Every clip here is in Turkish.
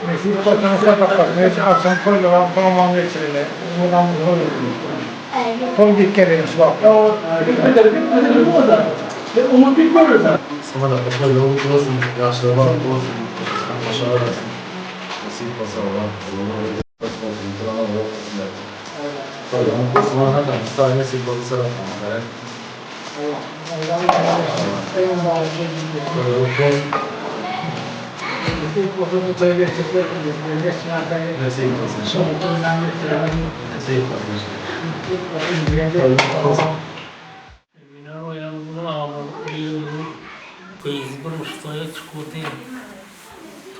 Mesih potong sepak, mesih aksan koyulan tamam geçirili. Buradan koyulan. Koy dikkeleri bak. Umut bitmiyor da. Sana da böyle olmasın, yaşlı var olmasın, aşağı arasın. Nasıl pasal var, olur. Olsun, drama var. Böyle Osman Hakan, sahne sigorta sarafına. Böyle Fotoğrafı paylaştıkları nasıl pasal? Nasıl pasal? Bina uyanımızın ağabey, yılını kıyızdır ustaya çıkmadı.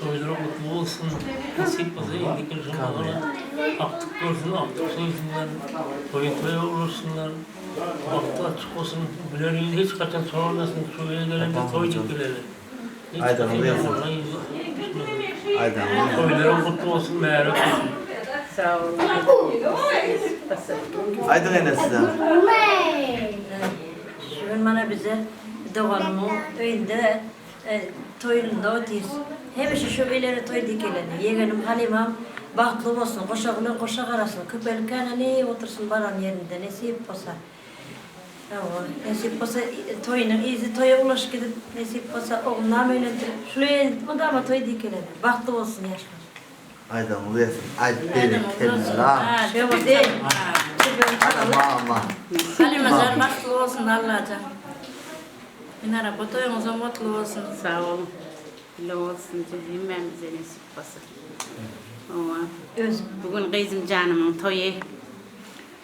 Toylara mutlu olsun, nasip olsa indik yaşamalara. Aktık görsün, aktık soysunlar, toya uğraşsınlar. Baktı açık olsun, Bülent'in hiç kaçan sorulmasın, şuraya gelince toy dikkileri. Aydan oluyorsun. Aydan oluyorsun. Toylara mutlu olsun, merak olsun. Sağ olun. Aydan en azından. Şu bana bize doğanımın önünde toyunda otur. Hep şu ileri toy dikeleni. Yeğenim Halimam bahtlı olsun, koşaklar koşak arasın. Köpelken ne otursun baran yerinde, nasip olsa. Nasip olsa toyunun izi toya ulaş gidip nasip olsa oğlum öğrendirip şuraya odama toy dikeleni. Bahtlı olsun yaşlar. Aydan oluyorsun. Ay benim kendine. Şöyle değil. Ama. Halimazar mutlu olsun Allah'ca. Minara botoyumuza mutlu olsun. Sağ olun. Öyle olsun dediğim ben bize nasip basın. Bugün kızım canımın toyu.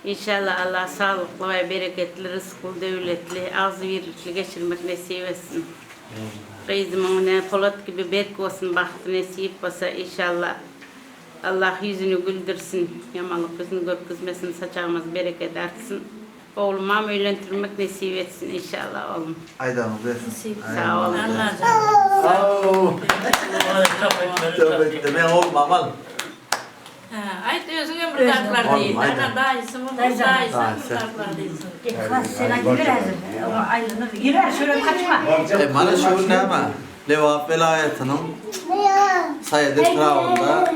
İnşallah Allah sağlıklı ve bereketli, rızklı, devletli, az birlikli geçirmek nasip etsin. Kızımın ne Polat gibi berk olsun, bahtı nasip olsa inşallah. Allah yüzünü güldürsün, yamalık yüzünü görküzmesin, saçağımız bereket artsın. Oğluma evlendirmek nasip etsin inşallah oğlum. Aydan oluyorsun. Sağ olun. Tövbe etti. Ben olmam al. Ay diyorsun ömrü kartlar değil. Ana daha iyisin, bunu daha iyisin, kartlar değilsin. Sen girer. Ayrılır. Girer şöyle kaçma. Bana şu ne ama? Levap velayetinin sayede kravunda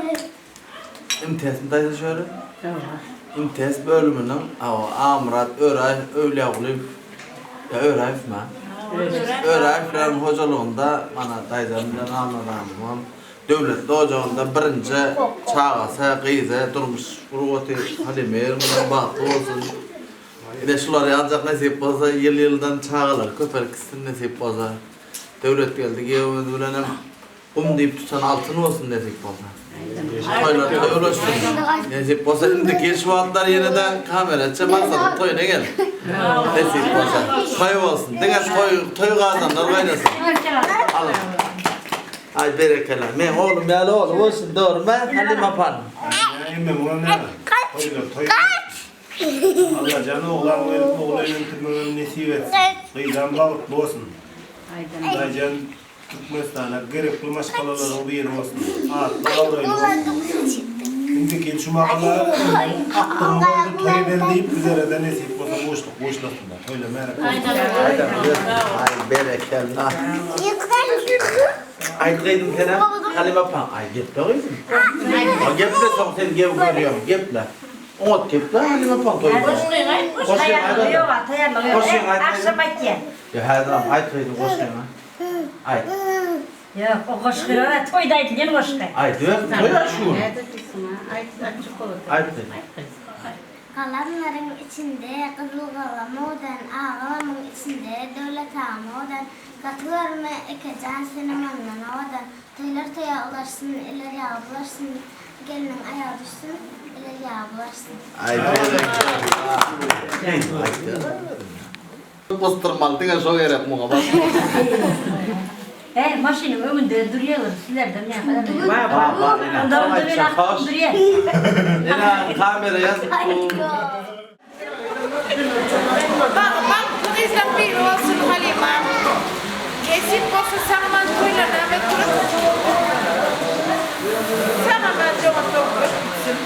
imtiyazındaydı şöyle. İmtiyaz bölümünün Amrat, Öray, Övliyavlıyıf ya Örayif mi? Örayiflerin hocalığında bana dayılarımdan anladım. Devletli ocağında birinci çağası, kıyıza durmuş Urvati Halime Ermine bahtı olsun. Şuları ancak nasip olsa yıldan çağılır, köperkisinin nasip olsa. Devlet geldi, gevmedi bilenim. Deyip tutan altın olsun nasip olsa. Toylar toy ulaşsın. Nasip olsa şimdi geç vaatlar yeniden kamera açı maksadı toyuna gel. Nasip olsa. Toy olsun. Dikkat toy kazanlar kaynasın. Alın. Ay berekeler. Men oğlum ya oğlum olsun doğru mu? Hadi mapan. Emmem ona ne? Toy. Allah canı oğlan verip oğlan yönetmenin nesip etsin. Kıyıdan balıklı olsun. Daycan Türkmenistan'a gerekli maşgalalar o bir olsun. Atlı avraylı olsun. Şimdi ki şu makalar aklım oldu toy verdiğip üzere de nesip olsa boşlasınlar. Öyle merak etme. Ay berekeler. Ay kıydım sana. Hadi mapan. Ay gep de kızım. Gep de son sen gep görüyorum. Gep de. Ot gep de hadi mapan toy. Tayarlıyor var, tayarlıyor. Akşam aytiye. Ya her zaman ay kıydım koşuyor ha. Ay. Yok, o koşkuyor, toydaydı, yeni koşkuyor. Ay diyor. Toy şu. Ay. Kalanların içinde kızıl kalamodan, ağlamın içinde devlet ağamodan, katılarını ekeceğin sinemandan odan, toylar toya ulaşsın, ileri bulaşsın, gelinin ayağı düşsün, ileri bulaşsın. Ay berekeler. Postırmalı diye çok gerek muhabbet. Maşının önünde duruyorlar. Sizler de ne yapalım? Bak ina. Ondan da böyle aklım duruyor. İna kamera yazıp Bak bu yüzden bir olsun Halima. Kesin olsa sanman toylarına ve kurup sana ben cevap doktorsun.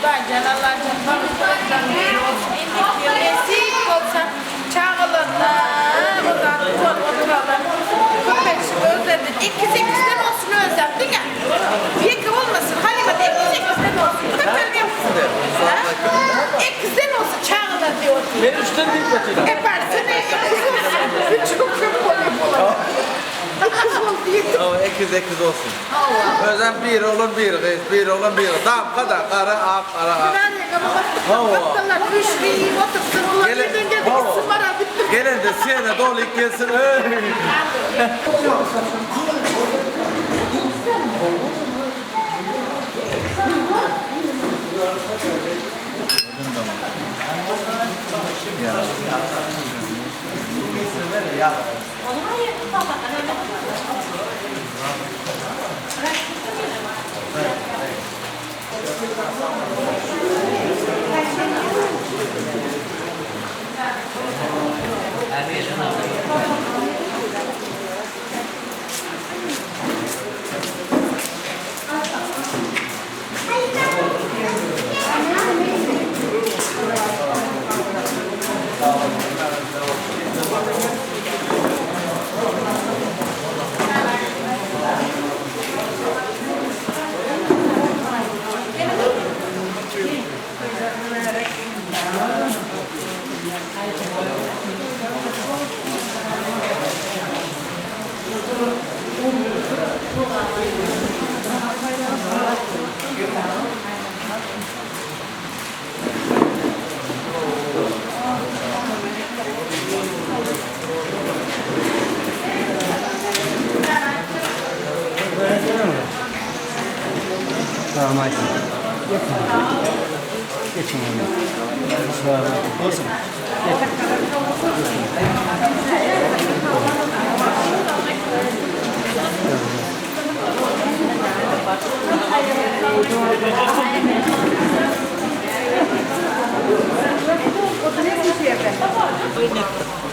Bence Allah'ın bakımından bir olsun. İndik bir kesin olsa çağılırlar. Oradan oturalım. Köpeşi özledin. İkizden olsun özledin ya. Bir olmasın Halima da ikizden olsun. Köpeşi yapsın. İkizden olsun çağılır diyor. ben üçten değil kaçırdım. Yaparsın ikiz olsun. Üç köpek olur. İkiz oldu yedim. O ekiz olsun. Özlem bir oğlum bir kız, bir oğlum bir kız. Tam kadar kara ak kara ak. Baktılar müşriyi otursun. Ulan birden geldi ısınmara bitti. Gelin de siyene dolu gelsin.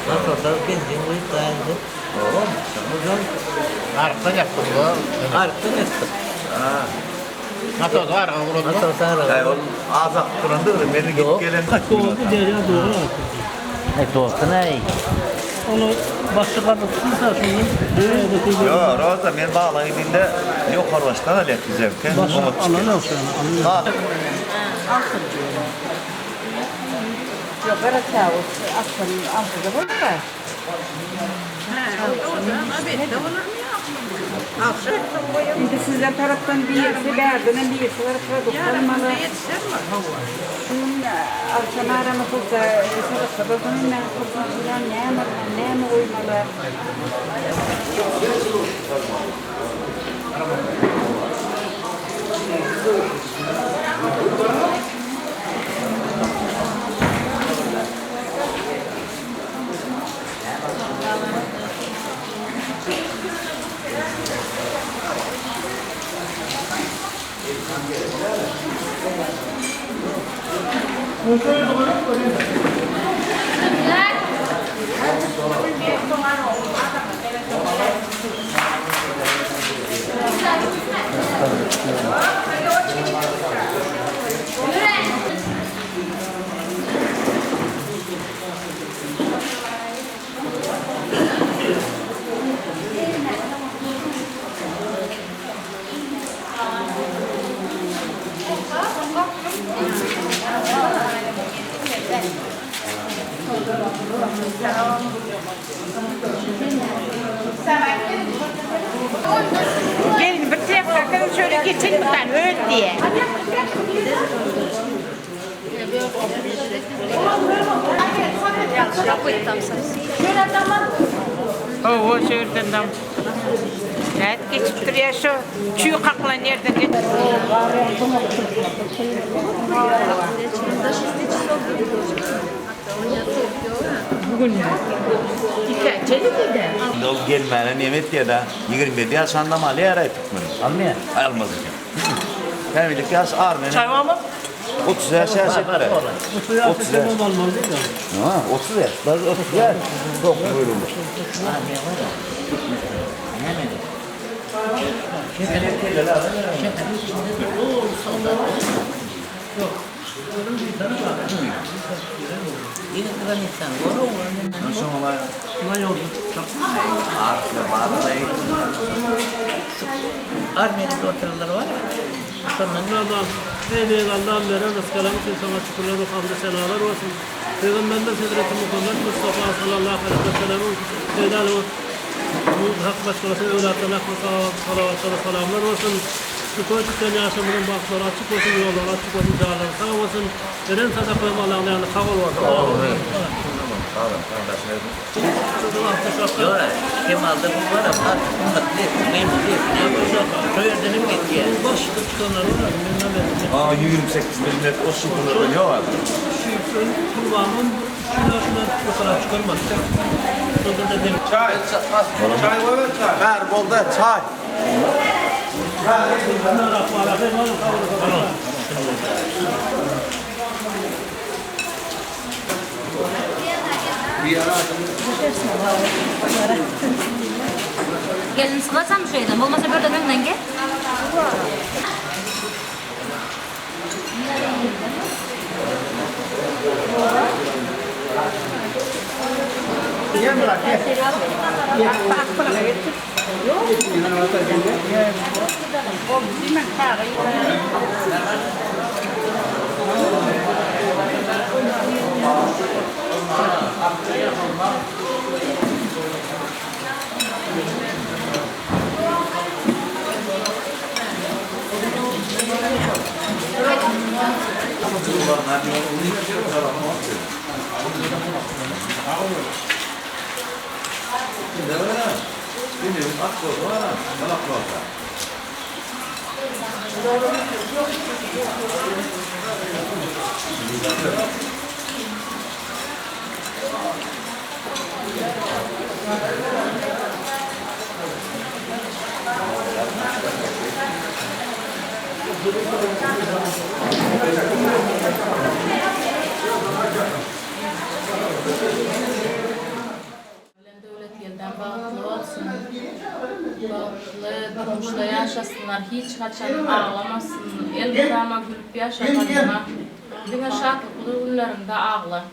Nasıl da benzin uyutlandı. Oğlum, bugün arpa yaptık bu. Arpa yaptık. Nasıl var? Nasıl sana? Hayır oğlum ağzı kuranda da beni git gelen. Doğru derya doğru. Doğru ne? Onu başka kadıksın zaten. Yo, Roza men bağlayınca yok Horvaç'tan alıp güzelken. Anladın sen. Anladın. Yok, ara çavuz. Aslında var da. Şimdi sizler taraftan birisi Berdi'nin birisi var. Doktormalı. Şunun akşam aramak olsa sabahın ne kurtuluşundan ne mi uymalı? Gelin bir tepkakın şöyle geçin bakalım öyle diye. O şuradan da. Evet geçip duruyor şu çiğ kaklan yerden geçip. Bugün İkaçeli de. Dol gelmene nimet ya da 27 yaşında mı alıyor arayıp tutmuyor. Almıyor. Almaz hocam. Ben birlikte yaş ağır benim. Çay var mı? 30 yaş etmere. 30 yaş etmem olmaz değil mi? Ha 30 yaş. Bazı 30 yaş. Çok buyurulmuş. Nasıl olay? Ne oldu? Artı bağlayı. Armiya'da oturanlar var. Allah'ım, ey Allah'ım veren rızklarımız sana şükürler ve hamdü senalar olsun. Peygamberler Sedret-i Muhammed Mustafa sallallahu aleyhi ve sellem'in Seydâlı bu hak başkası evlatlarına salavatları selamlar olsun. Şu koşuktan yaşamının bakları açık olsun, yolları açık olsun, dağları sağ olsun. Veren sadaklarım Allah'ın yanında kabul olsun. Yok, Kemal'da bu var ama bunlar ne yapacak? Soyadını mı gitti ya? Başka çıkanlar var, bilmem ne. Aa 28 millet o şıkkında ne var? Kurbanın şuna yukarı çıkarmaz. Çay. Çay var mı çay? Ver bolda çay. Gelin sıkılsam şu yerden. Olmasa bir de önden gel. Devlet yerden bağlı olsun. Bağlı, durmuşta yaşasınlar. Hiç kaçan ağlamasın. El kırama gülüp yaşamanına. Dine şartlıklı günlerinde ağla.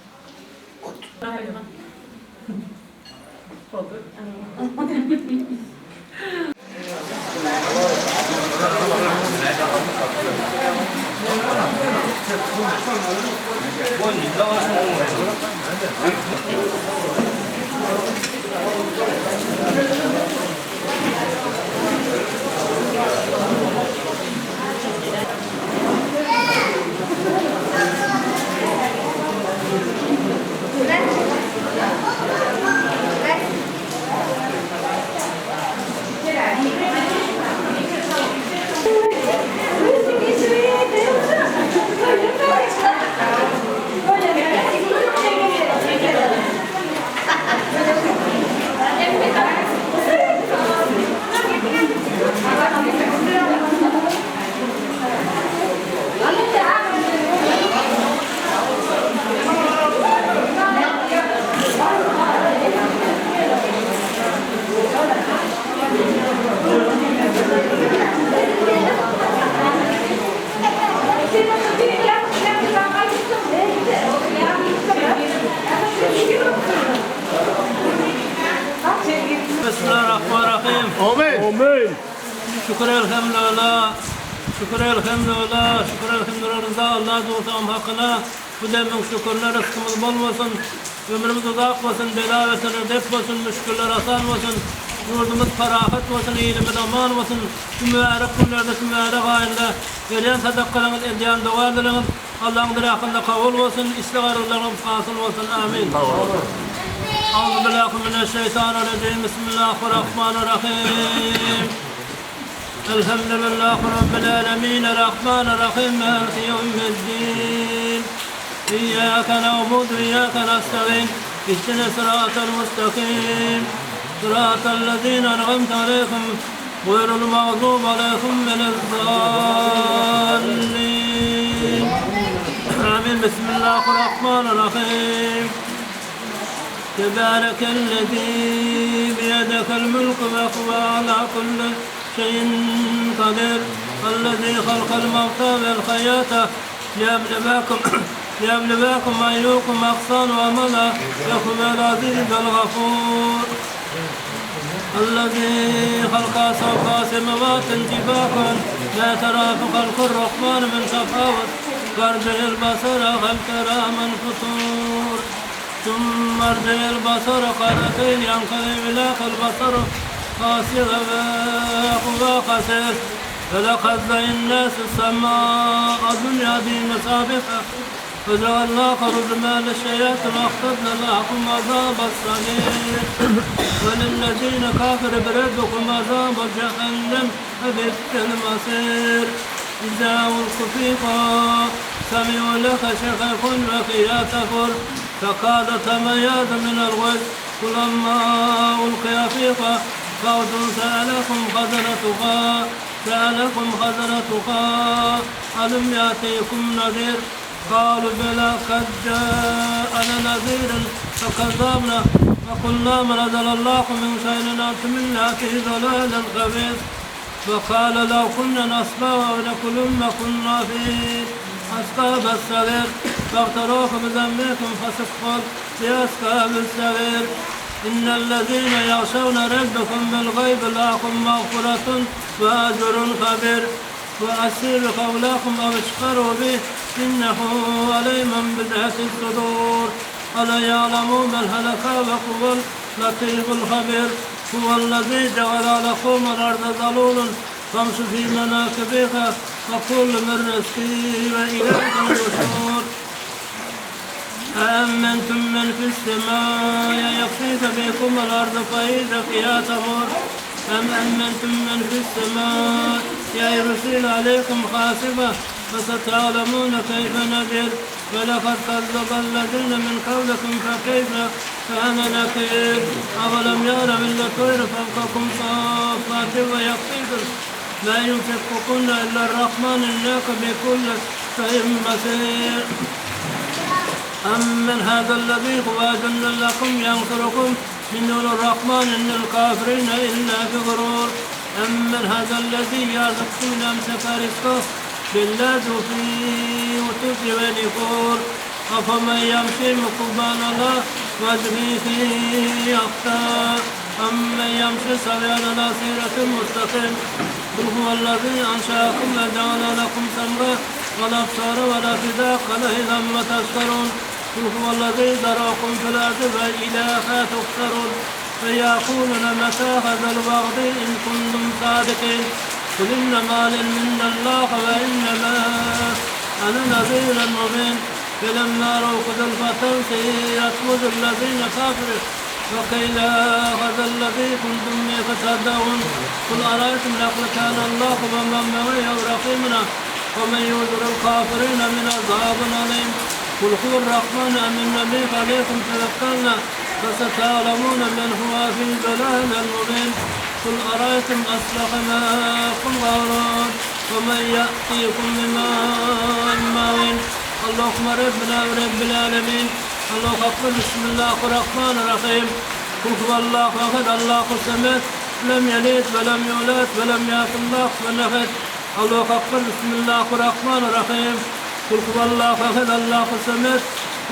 Bismillahirrahmanirrahim. Amin. Şükür elhamdülillah. Şükür elhamdülillah. Şükür elhamdülillah. Rıza Allah doğrusu hakkına. Bu demin şükürler rızkımız bol olsun. Ömrümüz uzak olsun. Bela ve sınırdep olsun. Müşküller asan olsun. Yurdumuz ferahat olsun. İyiliğimiz aman olsun. Şu mübarek günlerde, şu mübarek ayında verilen sadaklarınız, ediyen dualarınız Allah'ın dirayetinde kabul olsun. İstiğarlarınız fasıl olsun. Amin. أعوذ بالله من الشيطان الرجيم بسم الله الرحمن الرحيم الحمد لله رب العالمين الرحمن الرحيم مالك يوم الدين إياك نعبد وإياك نستعين اهدنا الصراط المستقيم صراط الذين أنعمت عليهم غير المغضوب عليهم ولا الضالين آمين. بسم الله الرحمن الرحيم. تبارك الذي بيدك الملك وهو على كل شيء قدير الذي خلق الموت والحياة ليبلواكم أيكم أحسن عملا وهو العزيز الغفور الذي خلق سبع سماوات طباقا لا ترى خلق الرحمن من تفاوت فارجع البصر هل ترى من فطور ثم ارجع البصر قرتين ينقلب إليك البصر خاسئا وهو خسير فلقد زينا السماء الدنيا بمصابيح فجعلناك رجما للشياطين واخترنا معكم عذاب السعير وللذين كفروا بربكم عذاب جهنم فبئس المصير إذا ألقوا فيها سمعوا لك شقيق وفيها تفر فكاد تميز من الغيظ كلما ألقي فيها فوج سألكم خزنتها ألم يأتيكم نذير قالوا بلى قد جاءنا نذير فكذبنا وقلنا ما نزل الله من شيء أنتم إلا في ضلال خبيث وقال لو كنا نسمع أو نأكل ما كنا في أصحاب السعير فاغتروا بذنبكم فسقوا في أصحاب السعير إن الذين يخشون ربكم بالغيب لهم مغفرة وأجر كبير وأسروا قولكم أو اشكروا به إنه عليم بذات الصدور ألا يعلموا ما الهلك وهو اللطيف الخبير هو الذي جعل لكم الأرض ذلولا فامشوا في مناكبها وكل من رزقه وإليه النشور أأمنتم من في السماء يخسف بكم الأرض فإذا فيها تمر أم أمنتم من في السماء يرسل عليكم حاصبا فستعلمون كيف نذر ولقد كذب الذين من قبلكم فكيف كان نكير أولم يروا إلا الطير فوقكم صافات ويقصدن لا يمسككن إلا الرحمن إنك بكل شيء بصير أمن هذا الذي هو جند لكم ينصركم من دون الرحمن إن الكافرين إلا في غرور أمن هذا الذي يرزقكم من أمسك رزقه بالله فيه وتوفي ونفور أفمن يمشي مقبال الله وجهه فيه أخطاء أمن يمشي سريعا على سيرة مستقيم قل هو الذي أنشأكم وجعل لكم سمعا والأبصار والأفئدة قليلا ما تشكرون قل هو الذي ذرأكم في الأرض وإليها تحشرون فيقولون متى هذا الوعد إن كنتم صادقين قل إنما العلم عند الله وإنما أنا نذير مبين فلما رأوا خزلفة سيئت وجوه الذين كفروا وقيل هذا الذي كنتم به تصدقون قل أرأيتم لو كان الله ومن معي أو رقيبنا ومن ينذر الكافرين من عذاب أليم قل هو الرحمن أم النبي عليكم توكلنا فستعلمون من هو في ضلال مبين قل أرأيتم أصلح ماءكم غورا ومن يأتيكم بماء معين اللهم ربنا ورب العالمين الله أكبر بسم الله الرحمن الرحيم قل هو الله أحد الله الصمد لم يلد ولم يولد ولم يكن له كفوا أحد الله أكبر بسم الله الرحمن الرحيم قل هو الله أحد الله الصمد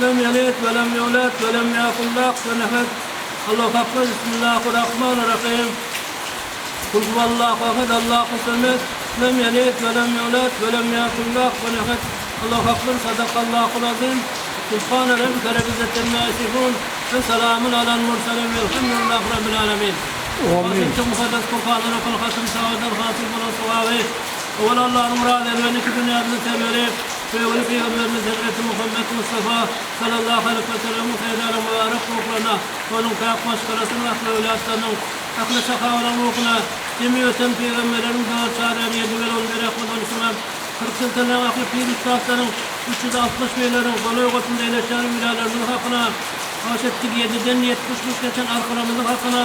لم يلد ولم يولد ولم يكن له كفوا أحد الله أكبر بسم الله الرحمن الرحيم قل هو الله أحد الله الصمد لم يلد ولم يولد ولم يكن له كفوا أحد الله أكبر صدق الله العظيم سبحان ربك رب العزة عما يصفون وسلام على المرسلين والحمد لله رب العالمين. وأنتم مقدسكم فاضل وكل ختم سواد الخاتم والصواوي ولا الله المراد الوانك الدنيا ابن تمريك ويولي في أمر نزلت محمد مصطفى صلى الله عليه وسلم سيدنا مبارك وقرنا ونكاك مشكرة الله ولا تنو أخل شخاء ونموقنا جميع تنفيذ من المدار شارع يدول والبرق والسمام siltelen aklı pir üstadların 360 beylerin kolay kotunda eyleşlerin bilalarının hakkına haşettik 7'den 70'lik geçen arkalarımızın hakkına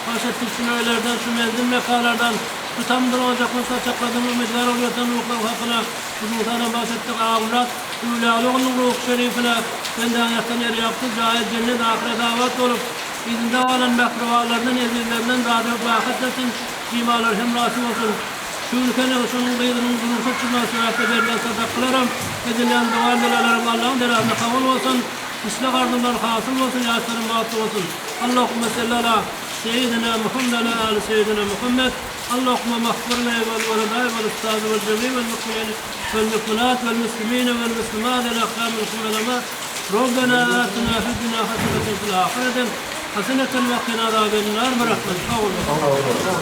haşettik sünöylerden, şu menzil mekalardan şu tamdır olacaklı saçakladığım ümidgar oluyorsan ruhlar hakkına huzurtana bahsettik ağırlat Hülalı onun ruh şerifine benden yaktan yer yaptı cahil cennet ahiret davat olup izinde olan mekruvalarından ezilerinden razı vakit etsin imalar hem rasim olsun şu ülkenin şunun kıyıdının durumsuz çıkması sürekli verilen sadaklarım edilen duvarlarım Allah'ın derazına kabul olsun İslah ardından hasıl olsun yaşların batıl olsun Allahümme sellala seyyidina Muhammed'e ali seyyidina Muhammed Allahümme mahfurna vel veladay vel ustad vel cemi vel mukminin vel mukminat vel muslimine vel muslimat vel akham vel ulema Rabbena atina fid dunya haseneten fil ahireti haseneten ve qina azabennar berahmet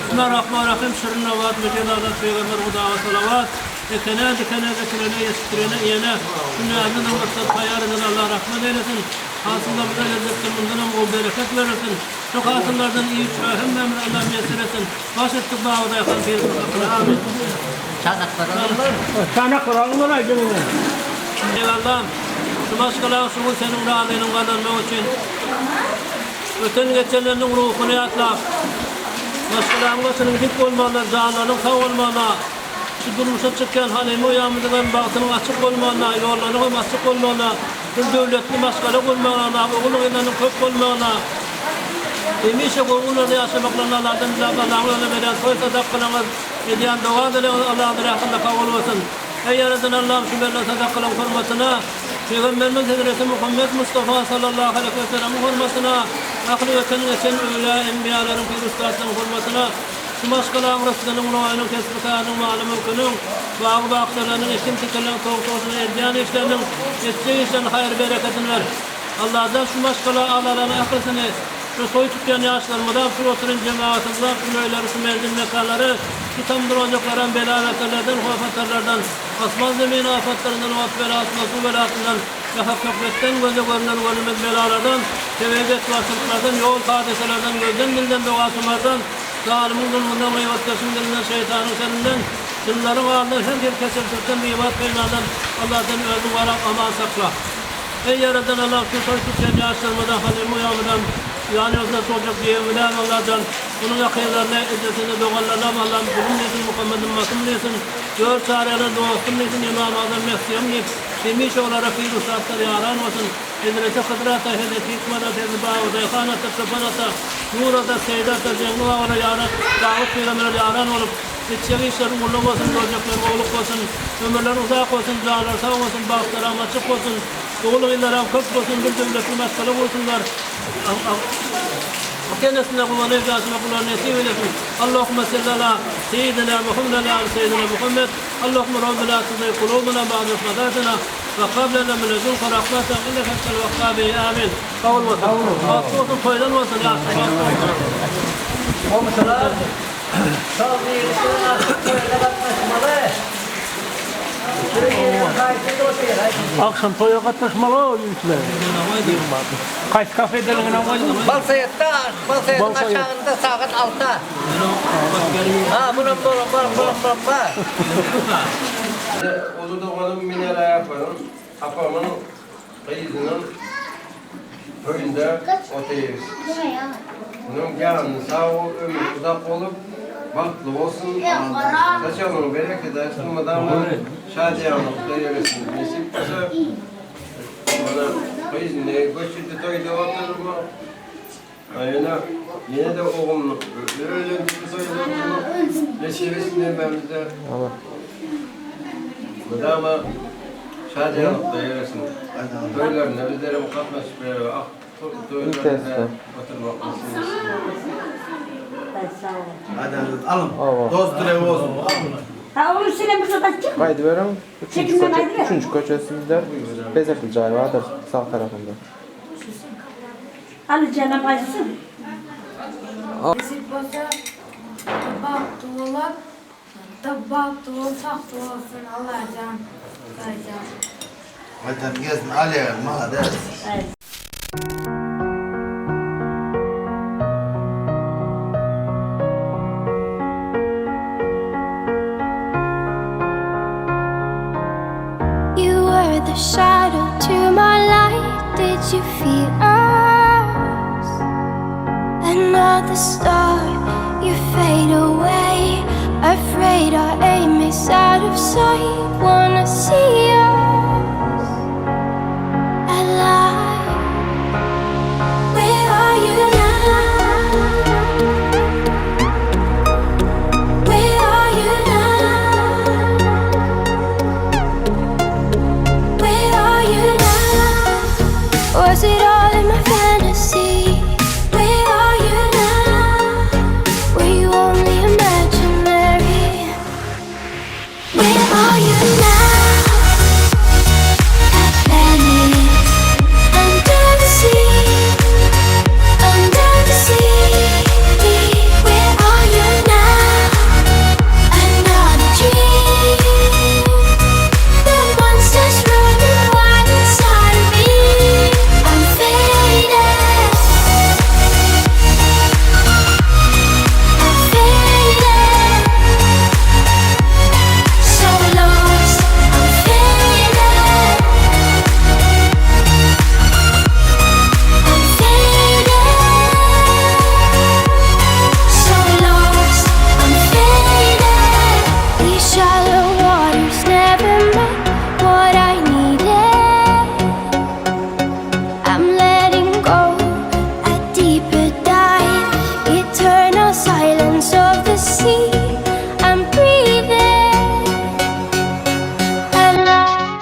Bismillahirrahmanirrahim şernavat meceladat peygamber huda ve salavat Ekene dikene yestirene iyene dünyamızın maksat hayalından Allah rahmet eylesin hasında bize lezzetli bundan o bereket verirsin çok hasıllardan iyi şahım memur Allah mesir etsin başettik bağda yakan bir amin çanaklar alınlar acımına eyvallah şu başkalar şunu senin razının kazanmak için öten geçenlerinin ruhunu yatlap başkalarına senin dik olmalar canlarının sağ olmalar şu durmuşa çıkan halime uyamıdığın bağıtının açık olmağına, yollarının açık olmağına, bir devletli maskala olmağına, oğlun inanın kök olmağına, demişe oğulları yaşamaklarına Allah'tan Allah'ın veren soy sadaklarınız, ediyen doğadır Allah'ın rahmetinde kabul olsun. Ey yaradan Allah'ım şu belli sadakların hürmetine, Peygamberimiz Hazreti Muhammed Mustafa sallallahu aleyhi ve sellem'in hürmetine, aklı yetenin geçen öyle enbiyaların firüstatının hürmetine, Maskalan rızkının ulayının kesbikâının malumun künün Bağ-ı bağıklarının ekim tikilen soğuk-soğusunu erdiyan işlerinin ettiği işlerin hayır bereketini ver Allah'dan şu maskala ağlarını akılsını şu soy tutmayan yaşlarımdan şu oturun cemaatımdan şu nöyleri şu menzil mekanları şu tamdır olacakların bela veterlerden huafatlardan asman zemin afatlarından vat belasından su belasından ve hakikaten göze görünen ölümüz belalardan tevebet vasıflardan yol hadiselerden gözden dilden doğasılardan zalimin zulmünden ve vatkasından şeytanın seninden şunların ağırdan hem bir kesiltirken bir ibat kaynadan Allah'tan özü varak aman sakla ey yaradan Allah şu soy tutacağın yaşlarımdan halim uyamadan yani olsa çocuk diyemilen Allah'tan bunun akıylarına iddetini doğallarına Allah'ın bulun desin Muhammed'in masum desin gör çareler doğasın desin İmam Azam Mehdiyem desin demiş olarak bir ruhsatlar yaran olsun Hedreti Hıdrat'a, Hedreti Hikmet'e, Hedreti Bağı'da, Ekhanet'e, Sıfanet'e, Nura'da, Seydat'ta, Cennu'a ona yaran, Dağıt Peygamber'e yaran olup, İçeri işlerin ulluk olsun, çocukların oğluk olsun, ömürler uzak olsun, canlar sağ olsun, bağıtlar açık olsun, oğluk iller kök olsun, bir devletli meşgale olsunlar. Kendisine kullanıp yaşına kullanıp nesip eylesin. Allahümme sellala seyyidina Muhammed ala seyyidina Muhammed. Allahümme Rabbi la tuzay kulubuna ba'da ismadatina ve kablena min ledunka rahmeten inneke entel vekkabi. Amin. Kavul olsun. Altı olsun, toydan olsun. Komşular, akşam toya katlaşmalı o yüzler. Kaç kafedenin amacı? Balsayet'te aşağında saat 6'da. Ha buna Onu da onun minere yaparım. Apamın kıyısının köyünde oteyiz. Bunun canını sağ ol, ömür uzak olup baktlı olsun. Saçalım bereket etsin. Madamlar şadiyanlıkta yemesin. Nesip kısa bana kıyısını göçürdü toyda oturma. Yine de oğlum öyle bir soyda oturma. Nesibesinden ben bize Madama şadiyanlıkta yemesin. Toylarına bizlere mukatlaşıp toylarına oturmak nasıl Hadi alın. Dost dileği olsun. Ha onu senin bir kadar çık. Kaydı verin. Üçüncü köşesinde Bezekli Cay vardır sağ tarafında. Alacağına baysın. Nesip olsa baktı olan baktı olsa olsun Allah'can. Hadi gezin Ali'ye mahades. another shadow to my light. Did you feel us? Another star, you fade away. Afraid our aim is out of sight. Wanna see us alive. Where are you now? Where are you now? Where are you now? Was it all in my fantasy? Where are you now? Were you only imaginary? Where are you now? Atlantis, under the sea, under the sea. Where are you now? Another dream. The monsters running wild inside of me. I'm faded. I'm faded. So lost. I'm faded. I'm faded. So lost. I'm faded. These shallow waters never met what I needed. I'm letting go a deeper dive. Eternal silence of the sea. I'm breathing alive.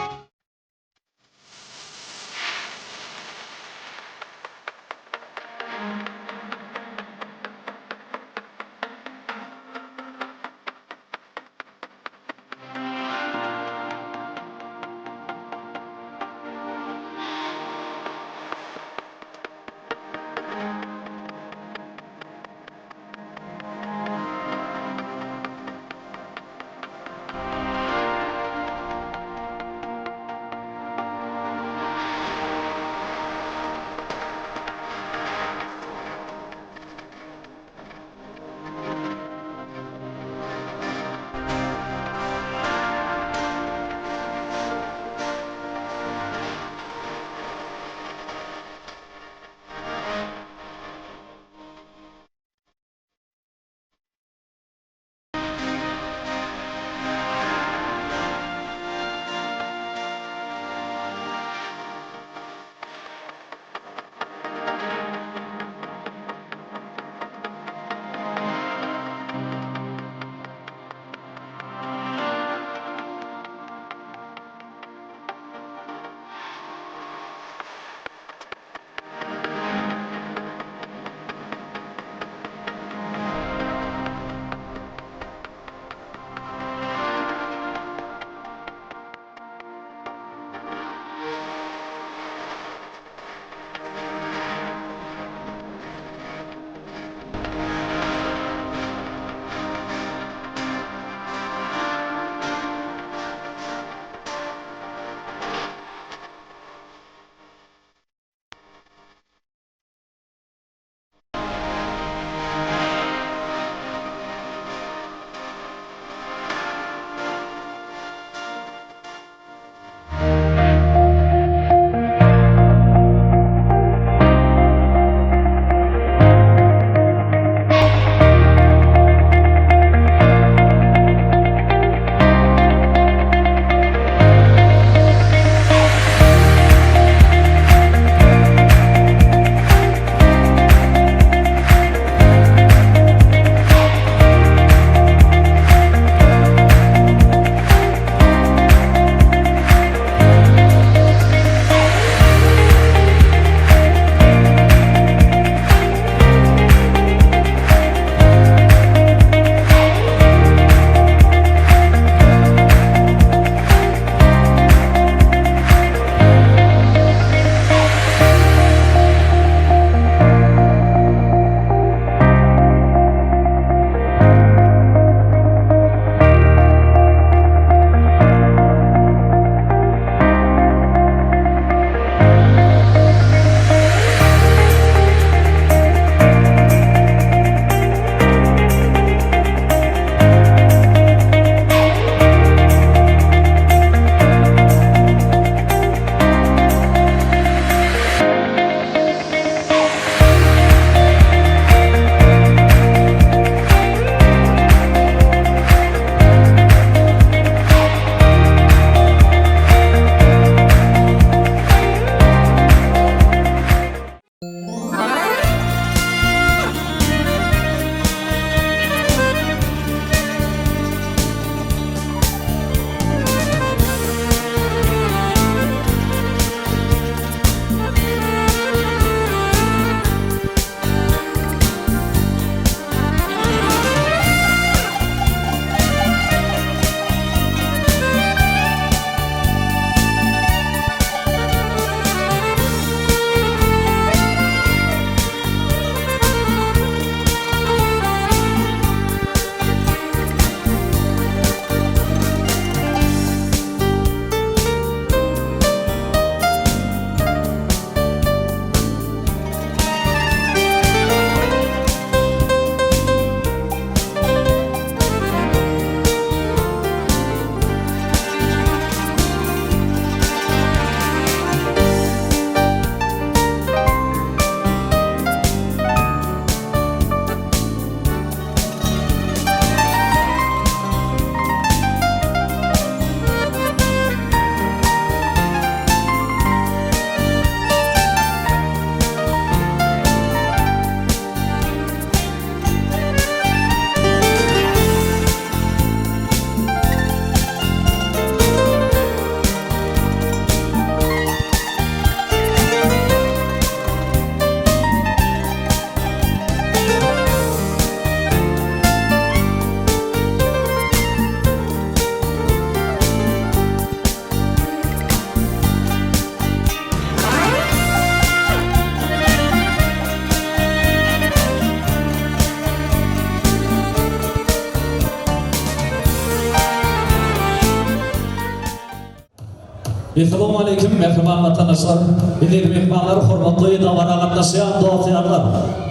Assalamu alaikum mehriban vatandaşlar. Bilir mehmanlar, hormatly davara gatnaşan do'stlarlar.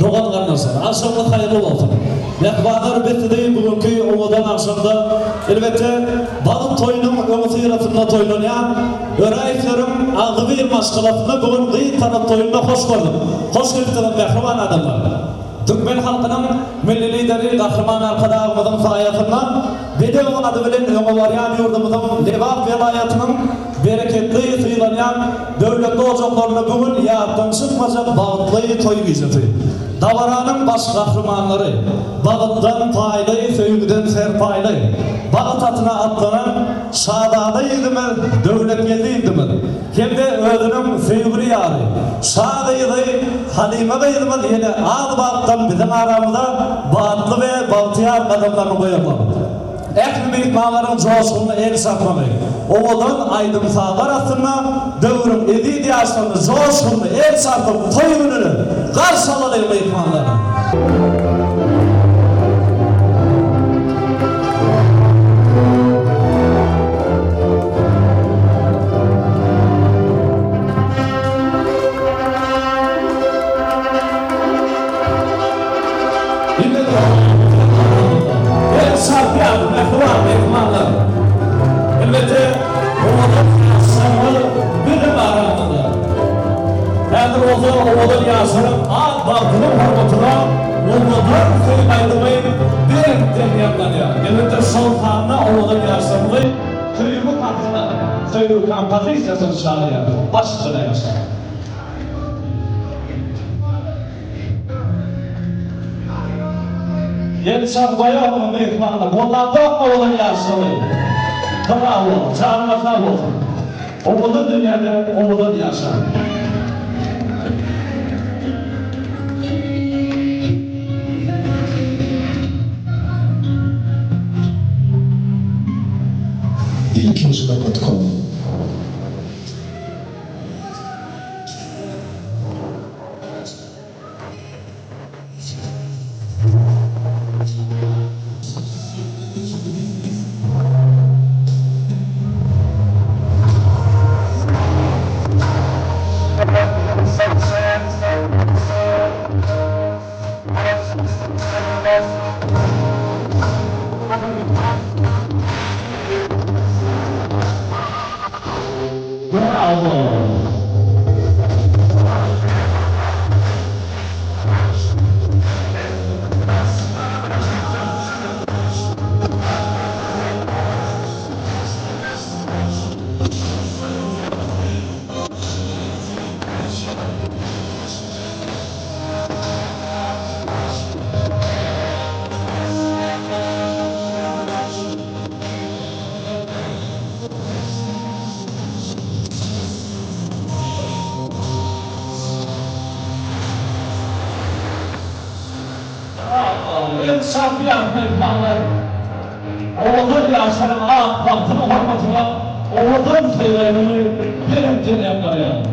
Doğan gatnaşlar. Akşamınız hayırlı olsun. Mehmanlar bitdi bugünkü umudan akşamda elbette balık toyunun ömsiyatında toylanan öğrencilerim ağzı bir maşgılatında bugün gıyı taraf toyunda hoş gördüm. Hoş geldiniz mehriban adamlar. Türkmen halkının milli lideri kahraman arkadaşımızın sayesinde video adı bilen ömürleyen yurdumuzun Levap velayetinin bereketli sıylanan devletli ocaklarını bugün yardımcı bağıtlı toy gizleti. Davaranın baş kahramanları, bağıttan paylı, söğüden serpaylı, bağıt atına atlanan şadadıydı mı, devletgeliydi mi? Hem de ödünün sevgili yarı, şadıydı, halimadıydı mı diye ağ bağıttan bizim aramıza bağıtlı ve bağıtıyar adamlarını koyalım. Ekmeği mağların coşkunluğu el satmamayı. Oğuldan aydın sağlar aslında dövrüm ediydi yaşlarını coşkunluğu el satıp toy gününü karşı alalım ekmeğinden. Elbette oğuldan yaşamı bilim aramında. Eğer oğuldan yaşarım ağ bağını hormatına oğuldan söylemeyi bir demeyemden ya. Elbette sultanına oğuldan yaşamı köyümü katına, köyümü kampazisiyasını çağırıyor. Başıcına yaşar. Yeni şarkıya onu mehmanlar, onlardan oğuldan yaşamı. Bravo, çağırmaklar olsun. Oğuldan dünyada, oğuldan yaşar. ilkmuzika.com Şampiyon mehmanlar, oğuldan yaşarın ağ bağını hormatına oğuldan sayılarını birim dinleyenlere.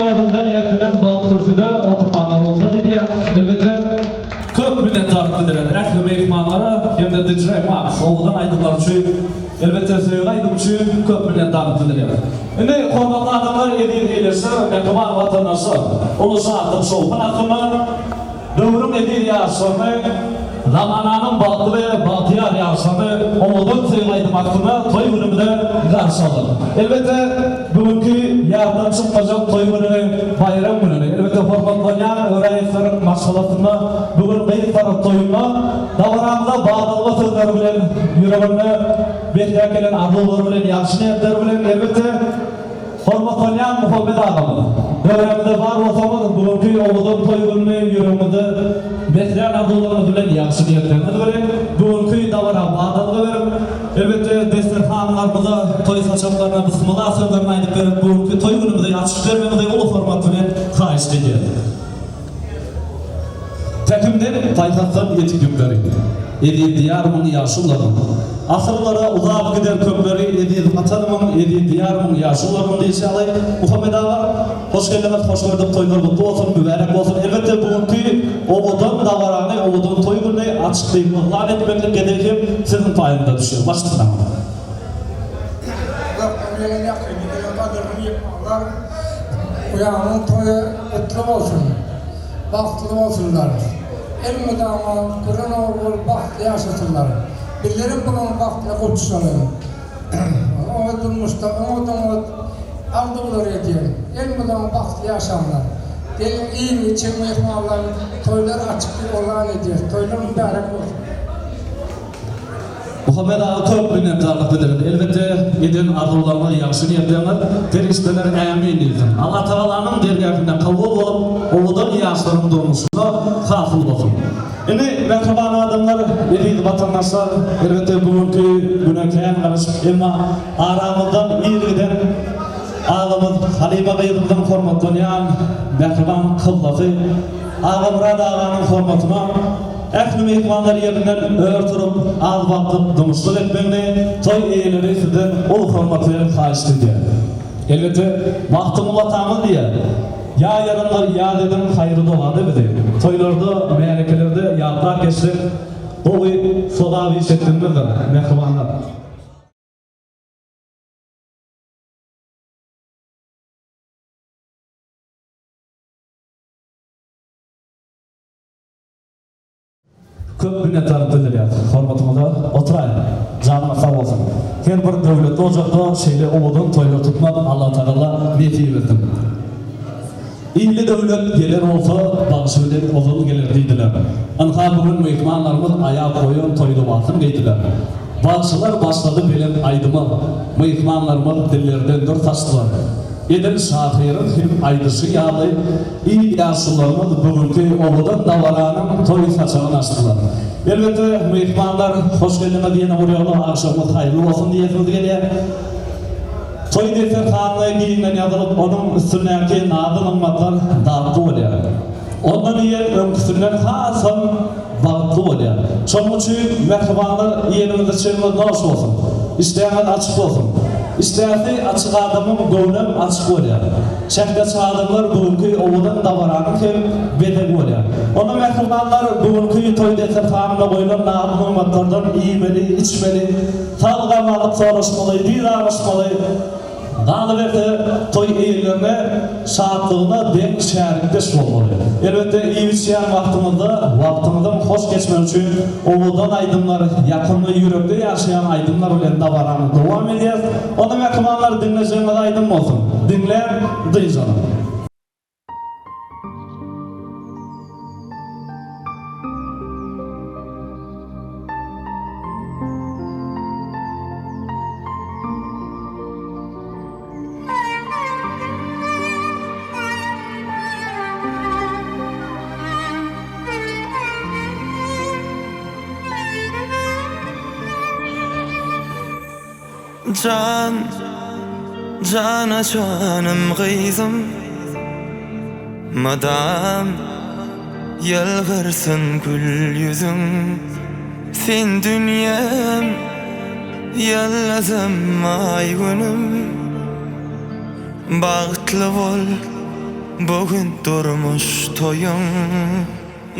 adından yakılan bal kürsüde oturmanlar olsa dedi ya. Elbette köp minnettarlık bildiren ähli mehmanlara hem de Dicray Max oğuldan aydınlar üçün elbette söyle aydım üçün köp minnettarlık bildiren. Şimdi hormatly adamlar edil eylese mehman vatandaşı ulusa atım şolpan akımı dövrüm edil yaşamı zamananın baktı ve bahtiyar yaşamı oğuldan söyle aydım akımı toy günümde karşı alır. Elbette bugünkü yardan çıkmayacak toy günü bayram günü. Elbette hormatlayan öğrencilerin maşalatında bugün beyit taraf toyuna davranında bağdalığa sözler bilen yüreğine bekler gelen arzular bilen yaxşı niyetler bilen elbette hormatlayan Muhammed Ağamı. Dövremde var olsamız bugünkü oğuldan toy günü yüreğimizde bekleyen arzularımız bilen yaxşı niyetlerimiz bilen bugünkü davranı bağdalığa verip elbette destekhanlarımıza, toy saçaklarına, bismillah sözlerini aydıp verip bugünkü toy günümüzde açık vermemize ulu format bilen kayış edeceğiz. Tekimden paytahttan yetiklikleri, Edi diyarımın yaşlılarım, asırlara uzak gider kökleri, Edi vatanımın, Edi diyarımın yaşlılarım deyişe alayım. Muhammed Ağa, hoş geldiniz, hoş gördük, toylar mutlu olsun, mübarek olsun. Elbette bugünkü oğudun davarani, oğudun toy günü açıklayıp, lan etmekle gedekim sizin payında düşüyor. Başlıktan. Uyanın toyu mutlu olsun, bahtlı olsunlar. El müdama, Kur'an oğul, bahtlı yaşasınlar. Billerim bunun bahtlı kurtuşalım. O durmuşta, o aldılar ediyor. El müdama bahtlı yaşamlar. Gelin iyi mi, çekme ihmallar, toylar açık bir olan ediyor. Toylar mübarek olsun. Muhammed Ağa köp minnettarlık bildirin. Elbette edin arzularına yaxşı niyetlerine teristler emin edin. Allah Teala'nın dergâhinden kabul olup oğuldan yaşlarının doğmuşuna hasıl olsun. Şimdi merhaban adamlar, edil vatandaşlar, elbette bugünkü güne kayan karışıp ama aramızdan iyi giden ağamız Halime Bey'imizden formatlayan merhaban kıllası Ağa Murad Ağa'nın formatına Ähli mehmanlar yerinden örtürüp, az vakit dımışlık etmeni, toy eğileri sizden ol formatlarını kayıştı diye. Elbette, vaktımı vatanı diye, ya yarınlar ya dedim hayırlı doladı bize. Toylarda, meylekelerde yaprak geçti, dolu sodavi işlettimizdir, mehmanlar. Köp minnettarlık bildirýär. Hormatymyza oturaýyn. Janyma sag bolsun. Her bir döwletde ojaqda şeýle oğudun toýlar tutmak Allah Taala netiýe berdi. İlli döwlet geler bolsa, bagşylar ozul geler diýdiler. Anha bugün mehmanlarymyz aýa koýup toýda basym diýdiler. Bagşylar başlady bilen aýdymy. Mehmanlarymyz dillerden dur taşdylar. Edin şahirin hem aydışı yağlı iyi yaşlılarımız bugünkü oğudan davaranın toy saçağını açtılar. Elbette mehmanlar hoş geldiniz diyene vuruyorlar, akşamımız hayırlı olsun diyesiniz geliyor. Toy deterhanlığa giyinden yazılıp onun üstündeki nadıl ımmatlar dağıtlı oluyor. Ondan iyi önküsünden hasan bağıtlı oluyor. Çoğun için mehmanlar yerimizde çevrimiz hoş olsun. İsteyenler açık olsun. İstəyəsi açıq adamın gönlüm açıq oluyor. Şəhdə adamlar bugünkü oğudan davaranın ki bedel oluyor. Onun mehmanlar bugünkü toy deterhanına koyulan nadım ımmatlardan iyimeli, içmeli, salgam alıp soruşmalı, diralaşmalı. Galıberde toy eğilerine, şahatlığına denk şəhərlikdeş olmalı. Elbette iyi içiyen vaktimizden hoş geçmen için oğuldan aydınlar, yakınlı yürekte yaşayan aydınlar ile davaranı devam edeceğiz. Onu mehmanlar dinleyeceğiniz aydın olsun. Dinleyen duyacağım. Can, cana canım kızım, madam yalvarsın gül yüzün, sen dünyam, yalazım ay günüm, bağıtlı ol, bugün durmuş toyun.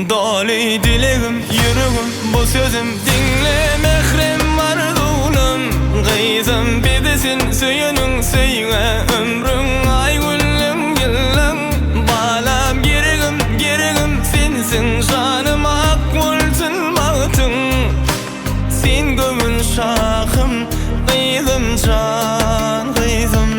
Doli dilegim, yüreğim, bu sözüm dinle mehrem mardulum. Gıyzım bidesin söyünün söyüne, ömrün ay güllüm yıllım. Balam gereğim sensin, canım akmul tılmatın. Sen gömün şahım, gıyzım can gıyzım.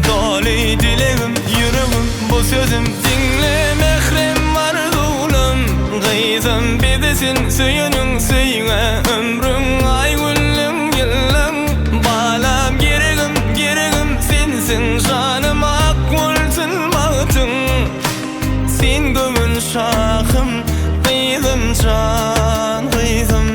Doli dilegim, yüreğim, bu sözüm dinle mehrem mardulum. Gıyzım bidesin söyünün söyüne, ömrün ay güllüm yıllım. Balam gereğim sensin, canım akmul tılmatın. Sen gömün şahım, gıyzım can gıyzım.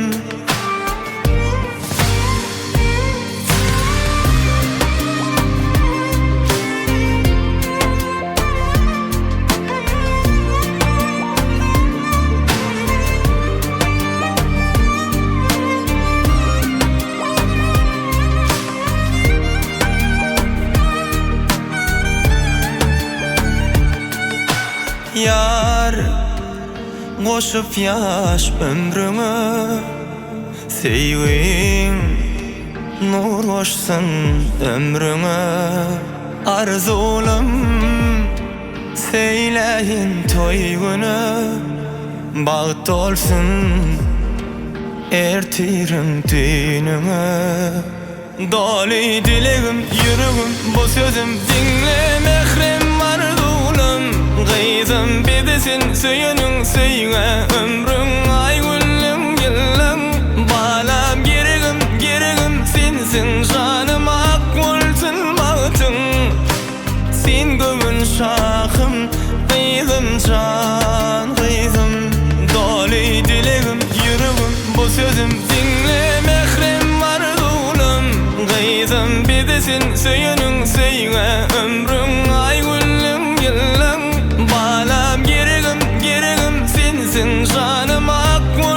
Yar koşup yaş ömrümü, sevgin nur koşsun ömrüme. Arzulum seyleyin toy günü, bağıt olsun ertirim düğünüme. Doli dilegim, yüreğim, bu sözüm dinle mehrem mardulum. Gıyzım bidesin söyünün söyüne, ömrün ay güllüm yıllım. Balam gereğim sensin, canım akmul tılmatın. Sen gömün şahım, gıyzım can gıyzım. Doli dilegim, yüreğim, bu sözüm dinle mehrem mardulum. Gıyzım bidesin söyünün söyüne, ömrün ay güllüm yıllım. Balam gereğim sensin, canım akmul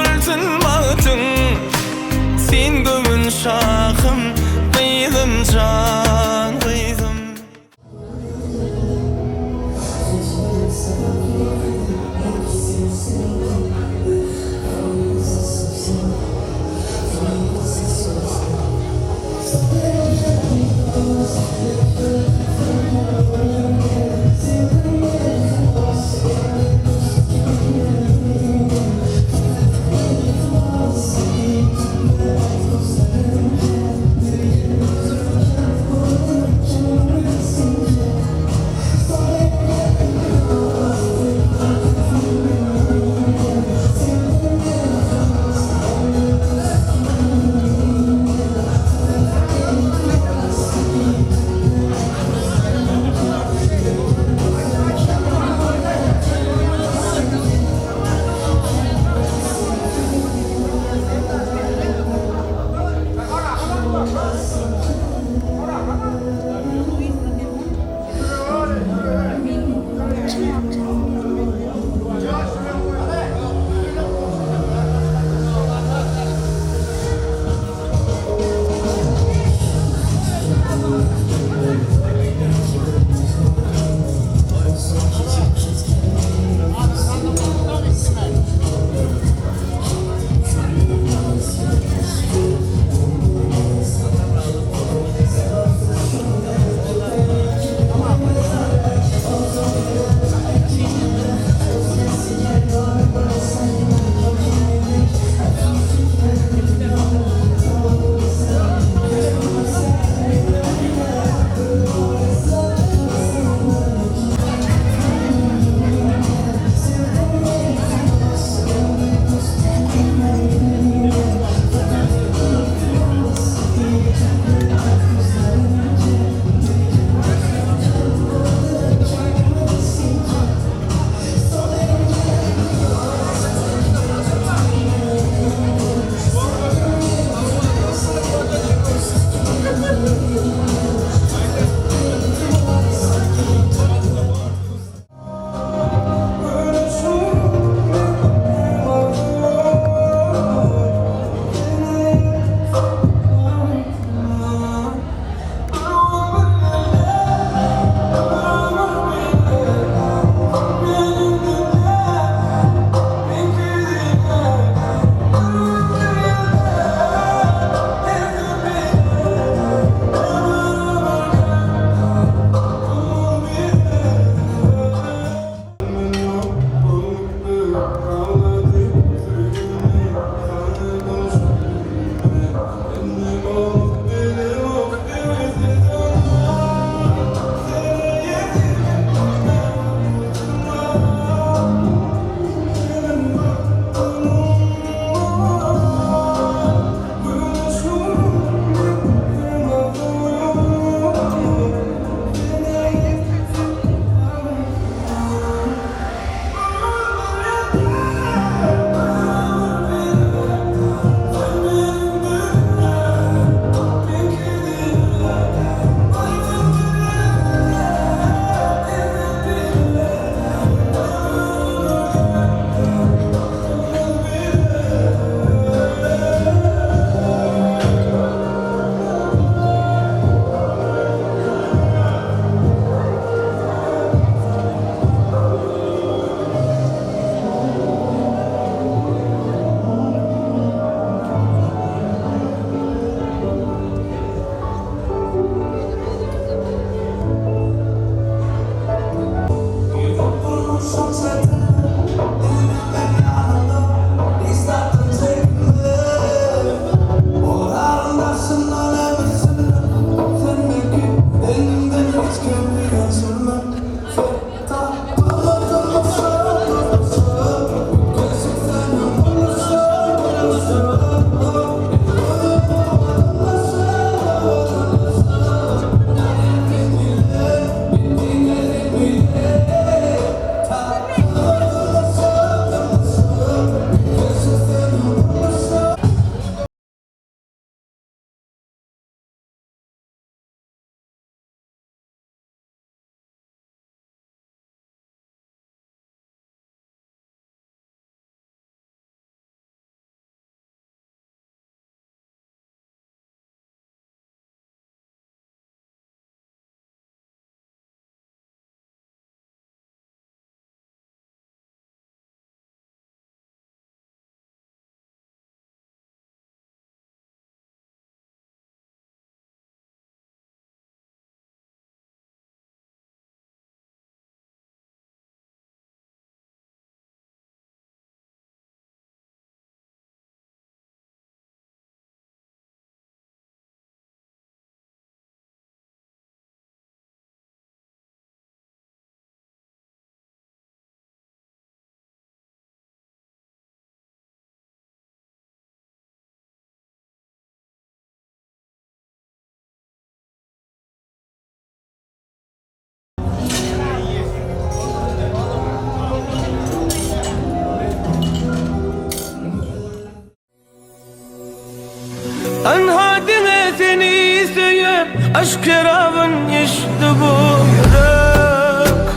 Anhadime seni söyüp aşk kerabın yaşlı bu yürek.